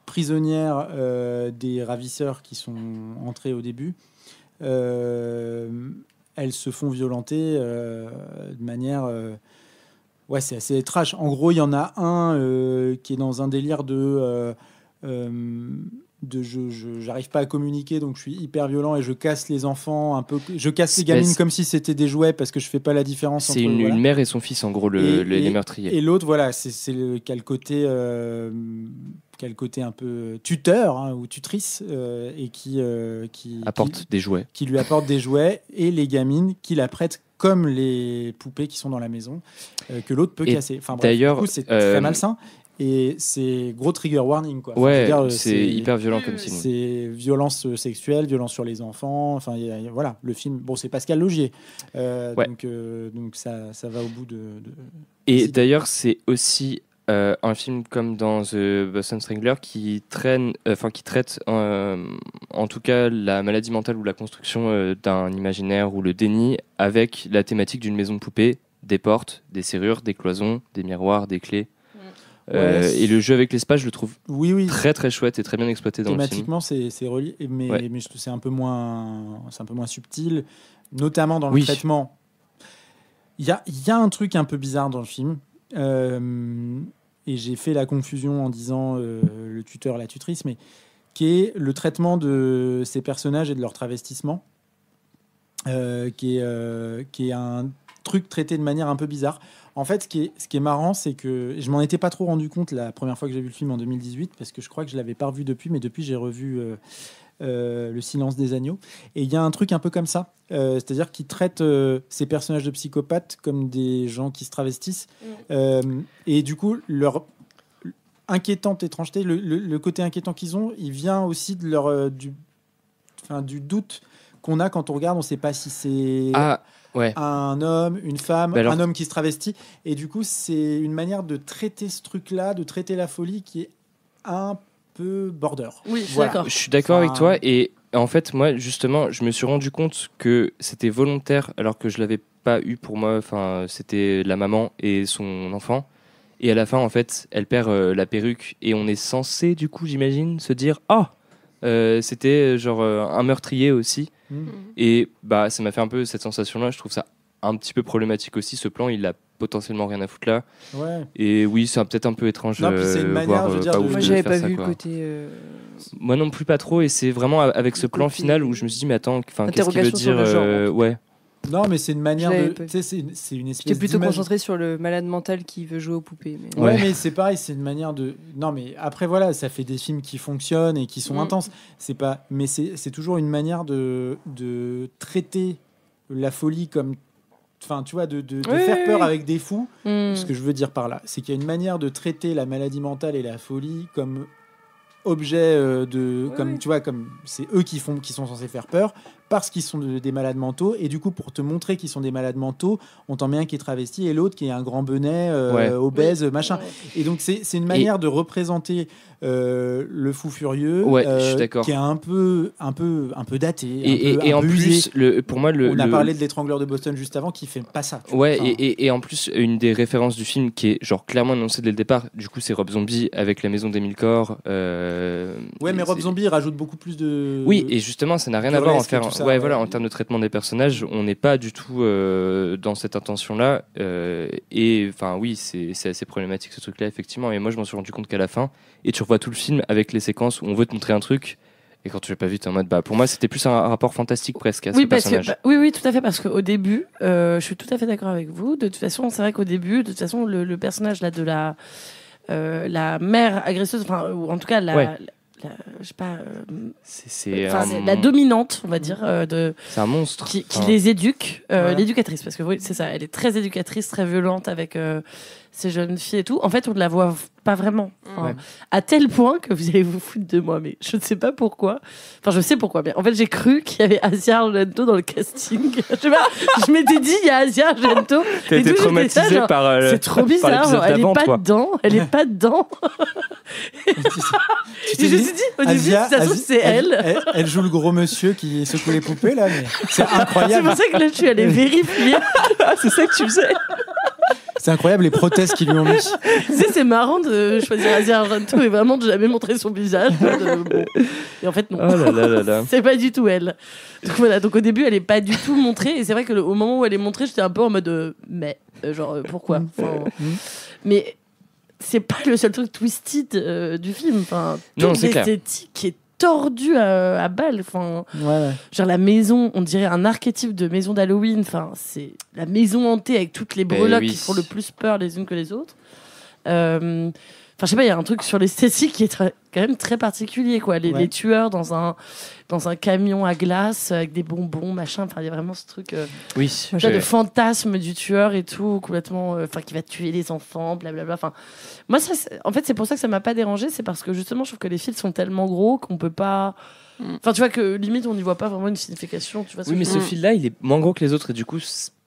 prisonnières des ravisseurs qui sont entrés au début, elles se font violenter de manière... c'est assez trash. En gros, il y en a un qui est dans un délire de j'arrive pas à communiquer, donc je suis hyper violent et je casse les enfants un peu, je casse les gamines comme si c'était des jouets parce que je fais pas la différence c'est entre une mère et son fils en gros les meurtriers, et l'autre c'est qui a le côté un peu tuteur ou tutrice et qui apporte des jouets, qui lui apporte des jouets, et les gamines qui la prêtent comme les poupées qui sont dans la maison que l'autre peut casser. Enfin bref, d'ailleurs, du coup, c'est très malsain. Et c'est gros trigger warning, quoi. C'est hyper violent comme film. C'est violence sexuelle, violence sur les enfants. Enfin, voilà, le film. Bon, c'est Pascal Laugier, donc ça va au bout de... Et d'ailleurs, c'est aussi un film comme dans The Boston Strangler qui traite en tout cas la maladie mentale ou la construction d'un imaginaire ou le déni avec la thématique d'une maison de poupée, des portes, des serrures, des cloisons, des miroirs, des clés. Et le jeu avec l'espace, je le trouve très très chouette et très bien exploité dans le film. Thématiquement, c'est relié, mais c'est un peu moins subtil, notamment dans le traitement. Il y a un truc un peu bizarre dans le film, et j'ai fait la confusion en disant le tuteur, la tutrice, mais qui est le traitement de ces personnages et de leur travestissement, qui est un truc traité de manière un peu bizarre. En fait, ce qui est marrant, c'est que je m'en étais pas trop rendu compte la première fois que j'ai vu le film en 2018, parce que je crois que je l'avais pas revu depuis, mais depuis j'ai revu Le Silence des agneaux. Et il y a un truc un peu comme ça, c'est-à-dire qu'ils traitent ces personnages de psychopathes comme des gens qui se travestissent, et du coup leur inquiétante étrangeté, le côté inquiétant qu'ils ont, il vient aussi de leur du doute qu'on a quand on regarde, on sait pas si c'est un homme, une femme, un homme qui se travestit. Et du coup, c'est une manière de traiter ce truc-là, de traiter la folie qui est un peu border. Oui, d'accord. Je suis d'accord avec toi. Et en fait, moi, justement, je me suis rendu compte que c'était volontaire alors que je l'avais pas eu pour moi. Enfin, c'était la maman et son enfant. Et à la fin, en fait, elle perd la perruque. Et on est censé, du coup, j'imagine, se dire « Ah, c'était genre un meurtrier aussi ». Et bah, ça m'a fait un peu cette sensation-là. Je trouve ça un petit peu problématique aussi. Ce plan, il a potentiellement rien à foutre là. Et oui, c'est peut-être un peu étrange. Non, puis c'est une manière, je veux dire, moi, j'avais pas vu le côté. Moi non plus, pas trop. Et c'est vraiment avec ce plan final où je me suis dit, mais attends, qu'est-ce qu'il veut dire ouais. Non, mais c'est une manière de. Tu sais, c'est une espèce. J'étais plutôt concentré sur le malade mental qui veut jouer aux poupées. Mais... Ouais, mais c'est pareil, c'est une manière de. Non, mais après, voilà, ça fait des films qui fonctionnent et qui sont intenses. C'est pas. Mais c'est toujours une manière de traiter la folie comme. Enfin, tu vois, de faire peur avec des fous. Ce que je veux dire par là, c'est qu'il y a une manière de traiter la maladie mentale et la folie comme objet comme tu vois, comme c'est eux qui sont censés faire peur parce qu'ils sont des malades mentaux, et du coup pour te montrer qu'ils sont des malades mentaux, on t'en met un qui est travesti et l'autre qui est un grand benet obèse, machin. Et donc c'est une manière de représenter le fou furieux, je suis d'accord, qui est un peu daté, et en plus pour moi on a parlé de l'étrangleur de Boston juste avant, qui fait pas ça. Et en plus une des références du film qui est genre clairement annoncée dès le départ, du coup c'est Rob Zombie avec La Maison d'Émile Corre. Mais Rob Zombie rajoute beaucoup plus de. Oui, et justement ça n'a rien à voir en faire. Voilà, en termes de traitement des personnages, on n'est pas du tout dans cette intention-là. Et enfin, oui, c'est assez problématique ce truc-là, effectivement. Et moi, je m'en suis rendu compte qu'à la fin, et tu revois tout le film avec les séquences où on veut te montrer un truc, et quand tu l'as pas vu, t'es en mode, pour moi, c'était plus un rapport fantastique presque à ce personnage. Oui, tout à fait, parce qu'au début, je suis tout à fait d'accord avec vous. De toute façon, c'est vrai qu'au début, de toute façon, le personnage là de la mère agresseuse, enfin, ou en tout cas je sais pas, la dominante, on va dire, c'est un monstre qui les éduque, l'éducatrice, parce que oui, c'est ça, elle est très éducatrice, très violente avec ces jeunes filles et tout. En fait, on ne la voit pas vraiment. Enfin, à tel point que vous allez vous foutre de moi, mais je ne sais pas pourquoi. Enfin, je sais pourquoi, mais en fait, j'ai cru qu'il y avait Asia Argento dans le casting. Je m'étais dit, il y a Asia Argento. T'as été traumatisée par c'est trop bizarre, elle est pas dedans. Elle est pas dedans. Et je me suis dit, au début, ça se trouve, c'est elle. Elle joue le gros monsieur qui secoue les poupées, là, mais c'est incroyable. C'est pour ça que là, je suis allée vérifier. C'est ça que tu faisais. C'est incroyable les prothèses qu'ils lui ont mis. Tu sais, c'est marrant de choisir Asia Argento et vraiment de jamais montrer son visage. Bon. Et en fait, non. Oh là. C'est pas du tout elle. Donc voilà, donc au début, elle est pas du tout montrée. Et c'est vrai qu'au moment où elle est montrée, j'étais un peu en mode pourquoi mais c'est pas le seul truc twisted du film. Enfin, toute l'esthétique est tordue à balle. Enfin, genre la maison, on dirait un archétype de maison d'Halloween. Enfin, c'est la maison hantée avec toutes les breloques qui font le plus peur les unes que les autres. Enfin, je sais pas, il y a un truc sur l'esthétique qui est quand même très particulier, quoi. Les tueurs dans un camion à glace avec des bonbons, machin. Enfin, il y a vraiment ce truc de fantasme du tueur et tout, complètement. Enfin, qui va tuer les enfants, blablabla. Enfin, moi, en fait, c'est pour ça que ça m'a pas dérangé. C'est parce que justement, je trouve que les fils sont tellement gros qu'on peut pas. Enfin, tu vois que limite, on n'y voit pas vraiment une signification. Tu vois, mais ce fil-là, il est moins gros que les autres et du coup.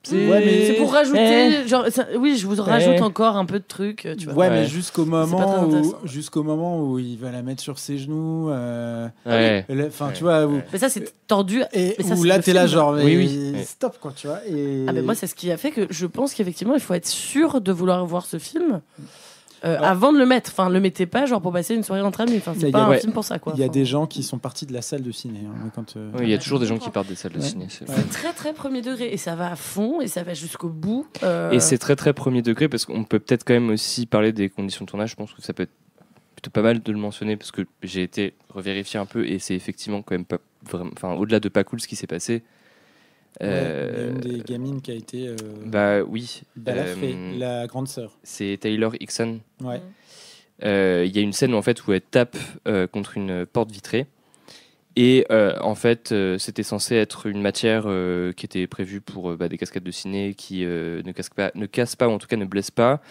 C'est pour rajouter, je vous rajoute encore un peu de trucs. Tu vois. Mais jusqu'au moment où il va la mettre sur ses genoux. Enfin, tu vois. Mais ça, c'est tordu. Et ça, où là, t'es là, genre, stop, quoi, tu vois. Mais moi, c'est ce qui a fait que je pense qu'effectivement, il faut être sûr de vouloir voir ce film. Avant de le mettre, enfin, le mettez pas genre pour passer une soirée entre amis. Enfin, c'est pas un film pour ça, quoi. Il y a des gens qui sont partis de la salle de ciné. Il y a toujours des gens qui partent des salles de ciné. C'est très très premier degré et ça va à fond et ça va jusqu'au bout. Et c'est très très premier degré parce qu'on peut peut-être quand même aussi parler des conditions de tournage. Je pense que ça peut être plutôt pas mal de le mentionner parce que j'ai été revérifier un peu et c'est effectivement quand même pas vraiment. Enfin, au-delà de pas cool ce qui s'est passé. Il y a une des gamines qui a été la grande sœur. C'est Taylor Hickson. Il y a une scène où elle tape contre une porte vitrée et en fait c'était censé être une matière qui était prévue pour des cascades de ciné qui ne cassent pas ou en tout cas ne blessent pas.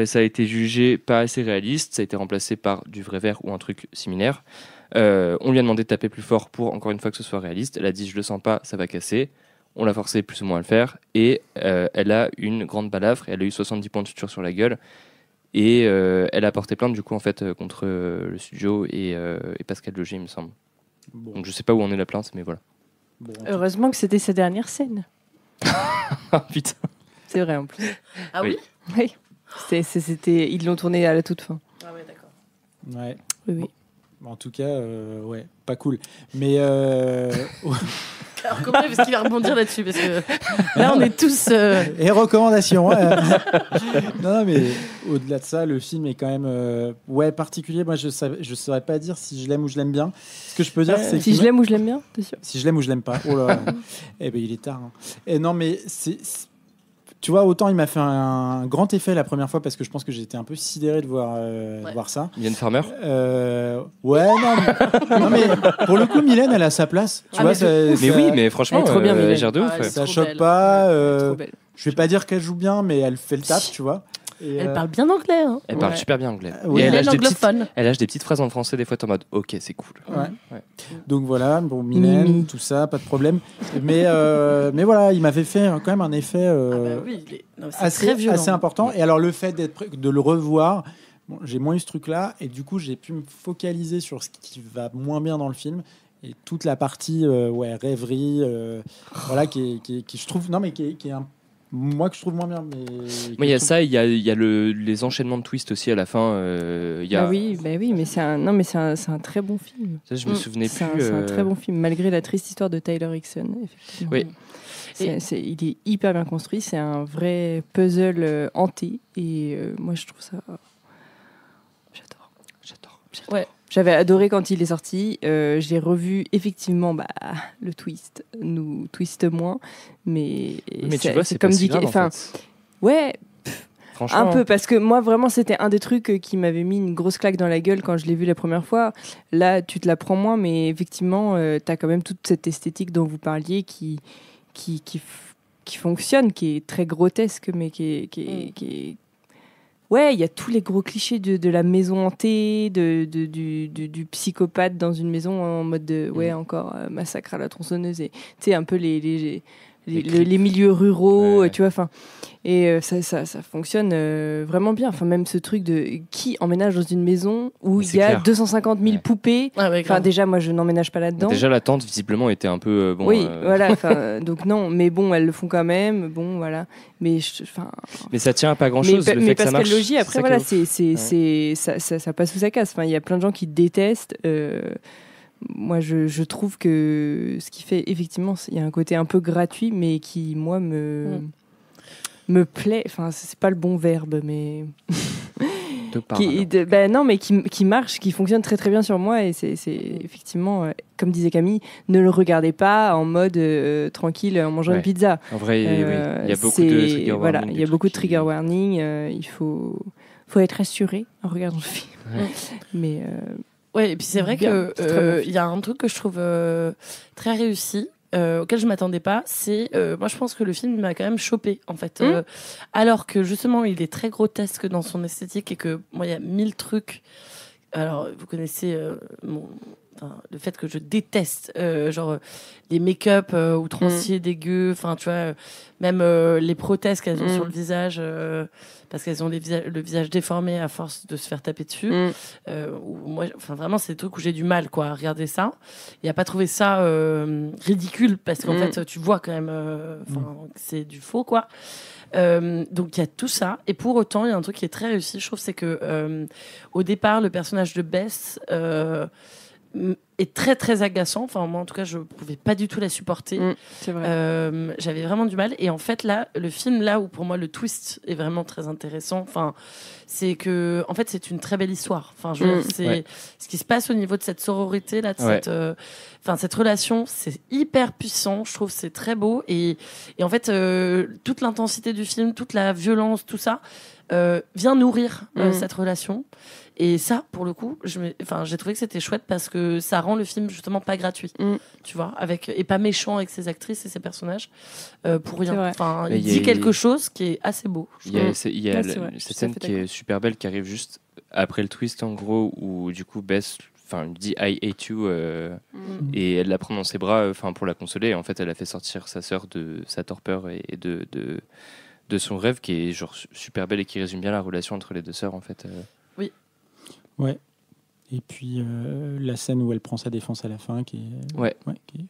Ça a été jugé pas assez réaliste, ça a été remplacé par du vrai verre ou un truc similaire. On lui a demandé de taper plus fort pour encore une fois que ce soit réaliste. Elle a dit je le sens pas, ça va casser. On l'a forcé plus ou moins à le faire et elle a une grande balafre. Elle a eu 70 points de suture sur la gueule et elle a porté plainte du coup en fait contre le studio et Pascal Logier, il me semble. Bon. Donc je sais pas où en est la plainte, mais voilà. Heureusement que c'était sa dernière scène. Putain. C'est vrai en plus. Ah oui. Oui. C'était ils l'ont tourné à la toute fin. Ah ouais, d'accord. Ouais. Oui. Bon, en tout cas, pas cool. Mais alors comment est-ce qu'il va rebondir là-dessus parce que là on est tous et recommandations. Non mais au-delà de ça, le film est quand même particulier. Moi je saurais pas dire si je l'aime ou je l'aime bien. Ce que je peux dire c'est si je l'aime ou je l'aime bien, t'es sûr? Si je l'aime ou je l'aime pas. Oh là. Il est tard. Et non mais tu vois, autant il m'a fait un grand effet la première fois parce que je pense que j'étais un peu sidéré de voir ça. Mylène Farmer. Non mais pour le coup, Mylène, elle a sa place. Tu vois, mais franchement, elle est trop bien, elle gère de ouf. Ça choque pas. Je vais pas dire qu'elle joue bien, mais elle fait le taf, tu vois. Elle parle bien anglais. Hein. Elle parle super bien anglais. Oui. Et elle lâche des petites phrases en français des fois en mode ok, c'est cool. Ouais. Donc voilà, bon, Mylène, tout ça, pas de problème. Mais voilà, il m'avait fait quand même un effet assez important. Et alors le fait de le revoir, bon, j'ai moins eu ce truc-là, et du coup j'ai pu me focaliser sur ce qui va moins bien dans le film. Et toute la partie rêverie, voilà, qui je trouve, non mais qui est un moi que je trouve moins bien, mais il y a ça, il y a les enchaînements de twists aussi à la fin. Oui, mais c'est un très bon film. Ça, je me souvenais plus. C'est un très bon film, malgré la triste histoire de Taylor Hickson, effectivement. Oui. Il est hyper bien construit, c'est un vrai puzzle hanté, et moi je trouve ça. J'adore. Ouais. J'avais adoré quand il est sorti. J'ai revu effectivement le twist, nous twist moins, mais tu vois, c'est comme pas dit. si grave, enfin, en fait. Ouais. Franchement, un peu, parce que moi vraiment c'était un des trucs qui m'avait mis une grosse claque dans la gueule quand je l'ai vu la première fois. Là, tu te la prends moins, mais effectivement, t'as quand même toute cette esthétique dont vous parliez qui fonctionne, qui est très grotesque, mais qui est Ouais, il y a tous les gros clichés de la maison hantée, du psychopathe dans une maison en mode encore massacre à la tronçonneuse. Et tu sais, un peu les milieux ruraux, tu vois. Enfin, et ça fonctionne vraiment bien. Enfin, même ce truc de qui emménage dans une maison où il y a 250 000 poupées. Enfin, déjà, moi, je n'emménage pas là-dedans. Déjà, la tante, visiblement, était un peu voilà. Donc non, mais bon, elles le font quand même. Bon, voilà. Mais ça tient à pas grand-chose. Mais Pascal Logier, après, voilà, ça passe ou ça casse. Enfin, il y a plein de gens qui détestent. Moi, je trouve que ce qui fait, effectivement, il y a un côté un peu gratuit, mais qui, moi, me plaît. Enfin, c'est pas le bon verbe, mais... qui marche, qui fonctionne très très bien sur moi. Et c'est effectivement, comme disait Camille, ne le regardez pas en mode tranquille en mangeant une pizza. En vrai, il y a beaucoup de trigger warning. Voilà, il y a beaucoup de trigger warning. Il faut être assuré en regardant le film. Mais... ouais, et puis c'est vrai qu'il y a un truc que je trouve très réussi, auquel je m'attendais pas, c'est moi je pense que le film m'a quand même chopé en fait, alors que justement il est très grotesque dans son esthétique et que moi il y a 1000 trucs. Alors vous connaissez le fait que je déteste genre les make-up outranciers dégueux, enfin tu vois, même les prothèses qu'elles ont sur le visage parce qu'elles ont le visage déformé à force de se faire taper dessus. Moi, enfin vraiment c'est des trucs où j'ai du mal quoi à regarder ça et à pas trouver ça ridicule parce qu'en fait tu vois quand même que c'est du faux quoi. Donc il y a tout ça et pour autant il y a un truc qui est très réussi, je trouve, c'est que au départ le personnage de Bess est très très agaçant. Enfin moi en tout cas je pouvais pas du tout la supporter. C'est vrai. J'avais vraiment du mal et en fait là le film là où pour moi le twist est vraiment très intéressant. Enfin c'est que en fait c'est une très belle histoire. Enfin je veux dire, c'est ce qui se passe au niveau de cette sororité là, de cette relation, c'est hyper puissant. Je trouve c'est très beau et en fait toute l'intensité du film, toute la violence, tout ça vient nourrir cette relation. Et ça, pour le coup, j'ai trouvé que c'était chouette parce que ça rend le film justement pas gratuit, tu vois, et pas méchant avec ses actrices et ses personnages pour rien. Enfin, il dit quelque chose qui est assez beau. Il y a cette scène qui est super belle qui arrive juste après le twist en gros où du coup Bess dit I hate you et elle la prend dans ses bras pour la consoler. Et en fait, elle a fait sortir sa sœur de sa torpeur et de son rêve qui est genre super belle et qui résume bien la relation entre les deux sœurs en fait. Oui. Ouais. Et puis la scène où elle prend sa défense à la fin qui est... qui est...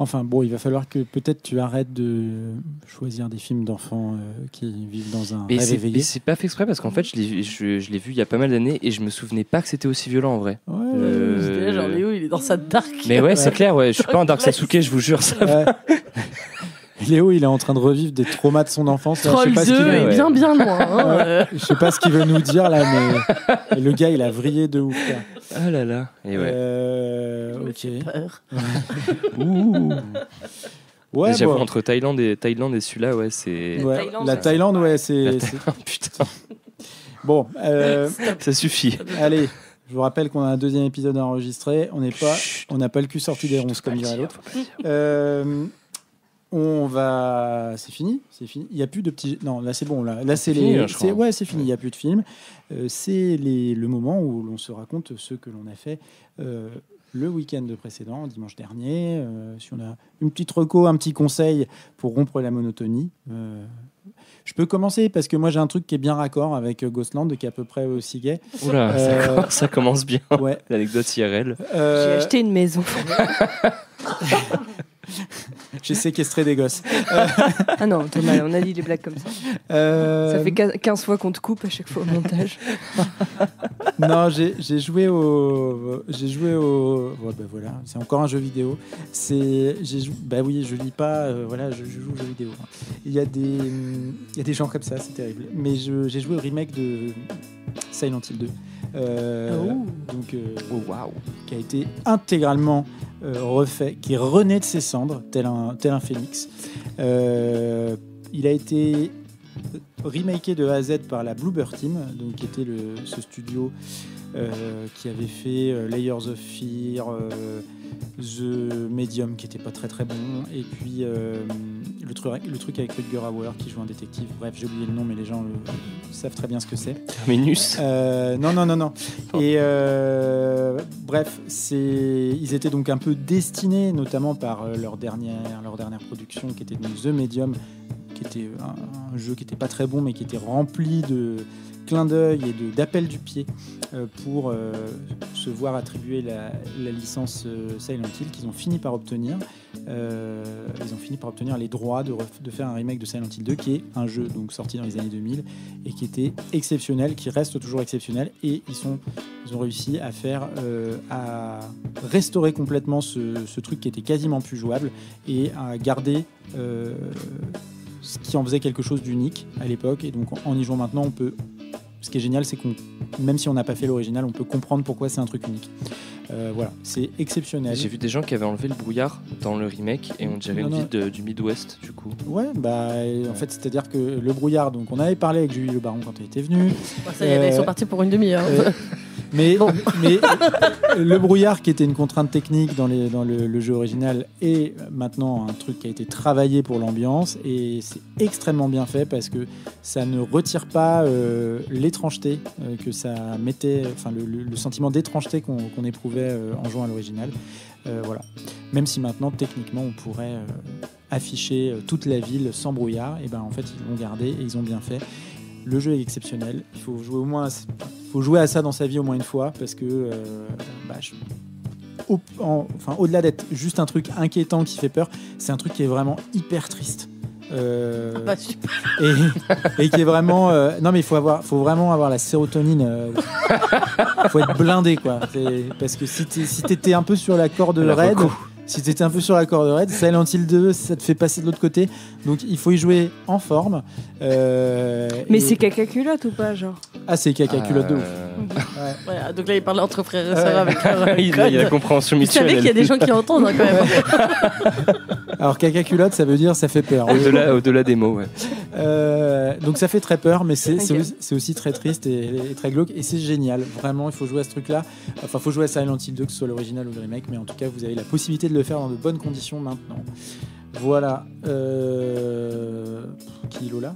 Enfin, bon, il va falloir que peut-être tu arrêtes de choisir des films d'enfants qui vivent dans un rêve éveillé. Mais c'est pas fait exprès parce qu'en fait, je l'ai vu il y a pas mal d'années et je me souvenais pas que c'était aussi violent en vrai. Ouais, genre Léo, il est dans sa dark. Mais ouais, c'est clair, je suis pas un Dark Sasuke, je vous jure. Ça Léo, il est en train de revivre des traumas de son enfance. Troll 2 est bien loin. Je sais pas ce qu'il veut nous dire là, mais le gars, il a vrillé de ouf. Là. Ah là là. Et ok. peur. Ouais, j'avoue, entre Thaïlande et celui-là, c'est. Ouais, la Thaïlande, c'est. Putain. Bon. Ça suffit. Allez. Je vous rappelle qu'on a un deuxième épisode enregistré. On n'a pas le cul sorti des ronces, comme dirait l'autre. C'est fini. Il y a plus de petits. Non, là c'est bon. Là c'est les. C'est fini. Il y a plus de films. C'est le moment où l'on se raconte ce que l'on a fait le week-end précédent, dimanche dernier. Si on a une petite reco, un petit conseil pour rompre la monotonie. Je peux commencer parce que moi j'ai un truc qui est bien raccord avec Ghostland, qui est à peu près aussi gay. Oula, ça commence bien. Ouais. L'anecdote IRL. J'ai acheté une maison. J'ai séquestré des gosses. Ah non, Thomas, on a dit des blagues comme ça. Ça fait 15 fois qu'on te coupe à chaque fois au montage. Non, j'ai joué au. Ouais, bah voilà, c'est encore un jeu vidéo. Bah oui, je lis pas. Je joue aux jeux vidéo. Il y a des gens comme ça, c'est terrible. Mais j'ai joué au remake de Silent Hill 2. Donc, qui a été intégralement refait, qui renaît de ses cendres, tel un phénix. Il a été remaké de A à Z par la Bloober Team, donc qui était ce studio qui avait fait Layers of Fear, The Medium, qui était pas très très bon, et puis le truc avec Rutger Hauer qui joue un détective. Bref, j'ai oublié le nom, mais les gens savent très bien ce que c'est. Terminus. Non. Et bref, ils étaient donc un peu destinés, notamment par leur dernière production qui était donc The Medium, qui était un jeu qui n'était pas très bon, mais qui était rempli de clins d'œil et d'appels du pied pour se voir attribuer la licence Silent Hill qu'ils ont fini par obtenir. Ils ont fini par obtenir les droits de faire un remake de Silent Hill 2 qui est un jeu donc sorti dans les années 2000 et qui était exceptionnel, qui reste toujours exceptionnel, et ils ont réussi à à restaurer complètement ce truc qui était quasiment plus jouable et à garder ce qui en faisait quelque chose d'unique à l'époque. Et donc en y jouant maintenant, ce qui est génial, c'est qu'on, même si on n'a pas fait l'original, on peut comprendre pourquoi c'est un truc unique. Voilà, c'est exceptionnel. J'ai vu des gens qui avaient enlevé le brouillard dans le remake et on dirait une ville du Midwest du coup. Ouais, en fait, c'est-à-dire que le brouillard, donc on avait parlé avec Julie Le Baron quand elle était venue. Ça y est, ils sont partis pour une demi-heure. Mais le brouillard qui était une contrainte technique dans le jeu original est maintenant un truc qui a été travaillé pour l'ambiance, et c'est extrêmement bien fait parce que ça ne retire pas l'étrangeté que ça mettait, enfin le sentiment d'étrangeté qu'on éprouvait en jouant à l'original. Voilà. Même si maintenant techniquement on pourrait afficher toute la ville sans brouillard, et ben en fait ils l'ont gardé et ils ont bien fait. Le jeu est exceptionnel. Il faut jouer à ça dans sa vie au moins une fois parce que au-delà d'être juste un truc inquiétant qui fait peur, c'est un truc qui est vraiment hyper triste. Et qui est vraiment non mais il faut vraiment avoir la sérotonine. Faut être blindé quoi. Parce que si t'étais un peu sur la corde raide. Si t'étais un peu sur la corde raide, Silent Hill 2, ça te fait passer de l'autre côté. Donc il faut y jouer en forme. Mais c'est caca culotte ou pas, genre? Ah, c'est caca culotte de ouf. Ouais, donc là, il parle entre frères et sœurs avec leur il y a la compréhension mutuelle. Vous savez qu'il y a des gens qui entendent quand même. Alors caca culotte, ça veut dire ça fait peur. Au-delà des mots, ouais. Donc ça fait très peur, mais c'est aussi très triste et très glauque. Et c'est génial. Vraiment, il faut jouer à ce truc-là. Enfin, il faut jouer à Silent Hill 2, que ce soit l'original ou le remake. Mais en tout cas, vous avez la possibilité de le faire dans de bonnes conditions maintenant. Voilà. Qui est Lola ?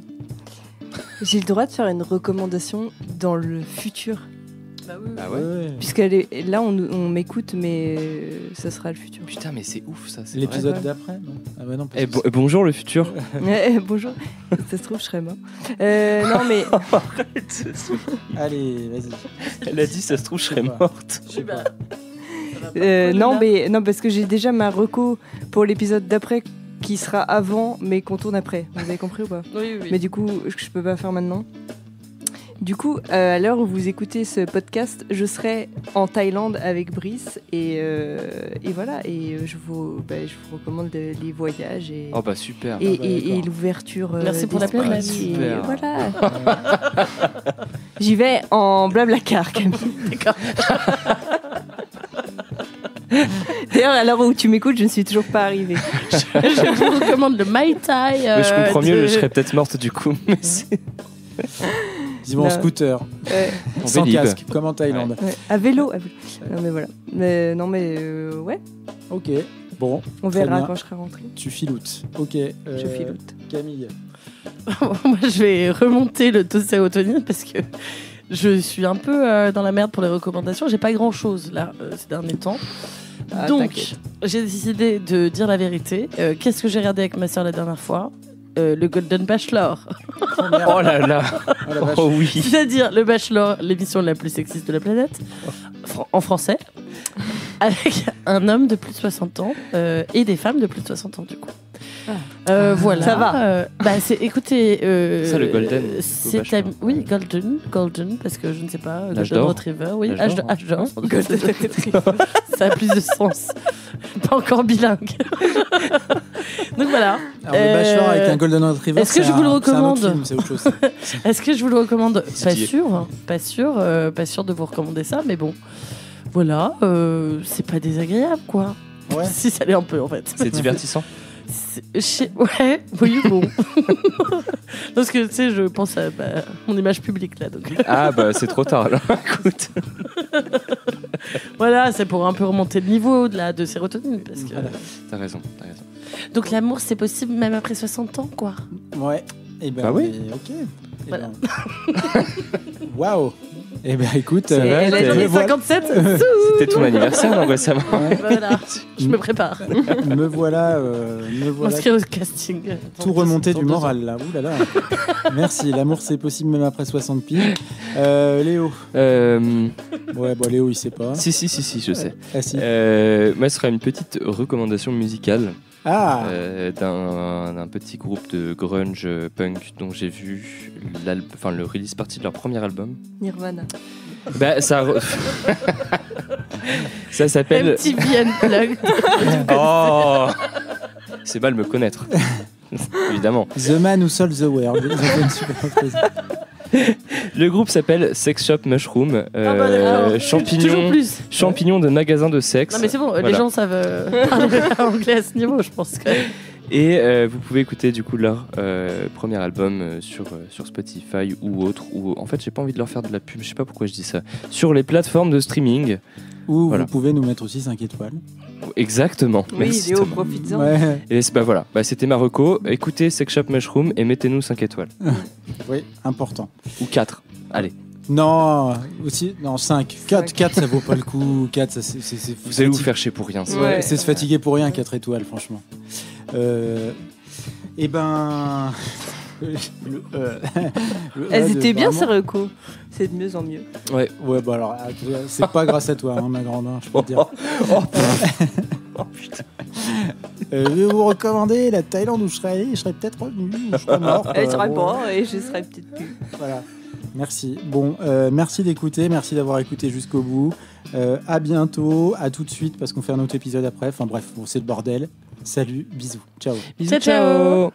J'ai le droit de faire une recommandation dans le futur. Bah oui. Ah ouais. Là, on m'écoute, mais ça sera le futur. Putain, mais c'est ouf ça. C'est l'épisode d'après, non? Ah bah non. Bonjour le futur. Bonjour. Ça se trouve, je serais mort. Non mais. Arrête. Allez, vas-y. Elle a dit, ça se trouve, je serais morte. Non, parce que j'ai déjà ma reco pour l'épisode d'après qui sera avant, mais qu'on tourne après. Vous avez compris ou pas? Oui. Mais du coup, je peux pas faire maintenant. Du coup, à l'heure où vous écoutez ce podcast, je serai en Thaïlande avec Brice et voilà. Et je vous recommande les voyages et. Oh bah super. Et l'ouverture. Merci pour la planète. Super. Voilà. J'y vais en Blablacar, Camille. D'accord. D'ailleurs, à l'heure où tu m'écoutes, je ne suis toujours pas arrivée. Je vous recommande le Mai Tai. Mais je comprends mieux, je serais peut-être morte du coup. Mais dis-moi en scooter, sans casque, comme en Thaïlande. Ouais. À vélo. Non mais voilà. Ouais. Ok. Bon. On verra quand je serai rentrée. Tu filoutes. Ok. Je filoute. Camille. Moi, je vais remonter le taux de sérotonine parce que je suis un peu dans la merde pour les recommandations. J'ai pas grand-chose là ces derniers temps. Donc, j'ai décidé de dire la vérité. Qu'est-ce que j'ai regardé avec ma soeur la dernière fois? Le Golden Bachelor. Oh là là. Oh oui. C'est-à-dire le Bachelor, l'émission la plus sexiste de la planète, en français, avec un homme de plus de 60 ans et des femmes de plus de 60 ans du coup. Voilà. Ça va. Écoutez, ça le Golden. Oui, Golden, parce que je ne sais pas. Golden Retriever, oui. Âge d'or. Golden Retriever. Ça a plus de sens. Pas encore bilingue. Donc voilà. Alors, le Bachelor avec un Golden Retriever. Est-ce que je vous le recommande? C'est autre chose. Est-ce que je vous le recommande? Pas sûr de vous recommander ça, mais bon. Voilà, c'est pas désagréable quoi. Ouais. Si ça l'est un peu en fait. C'est divertissant. Oui, bon. Parce que tu sais, je pense à mon image publique là. Donc. Ah bah c'est trop tard alors. Écoute. Voilà, c'est pour un peu remonter le niveau de sérotonine. Parce que... T'as raison. Donc l'amour, c'est possible même après 60 ans, quoi. Ouais. Et ben, bah oui. Ok. Voilà. Waouh. Eh ben écoute, elle a dit 57. C'était ton anniversaire, non, récemment. Voilà, je me prépare. me voilà. M'inscrire au casting. Tout remonté du moral là. Ouh là là. Merci. L'amour c'est possible même après 60 piges. Léo. Ouais, bon Léo il sait pas. Si, je sais. Ah, si. Moi, ce sera une petite recommandation musicale. D'un petit groupe de grunge punk dont j'ai vu le release party de leur premier album. Nirvana. Bah, ça s'appelle MTV Unplugged. Oh, c'est mal me connaître. Évidemment. The Man Who Sold the World. Ils ont fait une super reprise. Le groupe s'appelle Sex Shop Mushroom, champignon de magasin de sexe. Non mais c'est bon, voilà. Les gens savent parler anglais à ce niveau, je pense que... Et vous pouvez écouter du coup leur premier album sur Spotify ou autre. Ou en fait, j'ai pas envie de leur faire de la pub, je sais pas pourquoi je dis ça. Sur les plateformes de streaming. Ou vous pouvez nous mettre aussi 5 étoiles. Exactement. Oui, Léo, profites-en. Ouais. Et voilà, c'était ma reco. Écoutez Sex Shop Mushroom et mettez-nous 5 étoiles. Oui, important. Ou 4. Allez. Non, 5. 4, ça vaut pas le coup. 4, vous allez vous faire chier pour rien. C'est se fatiguer pour rien, 4 étoiles, franchement. Et ben... Elles étaient bien ces recos. C'est de mieux en mieux. Ouais, bah alors, c'est pas grâce à toi, ma grande, je peux te dire. Oh putain. Je vais vous recommander la Thaïlande où je serais peut-être revenu, je serais mort. Je serais mort et je serais peut-être plus. Voilà. Merci. Bon, merci d'écouter, merci d'avoir écouté jusqu'au bout. À bientôt, à tout de suite parce qu'on fait un autre épisode après. Enfin bref, c'est le bordel. Salut, bisous, ciao. Bisous, ciao.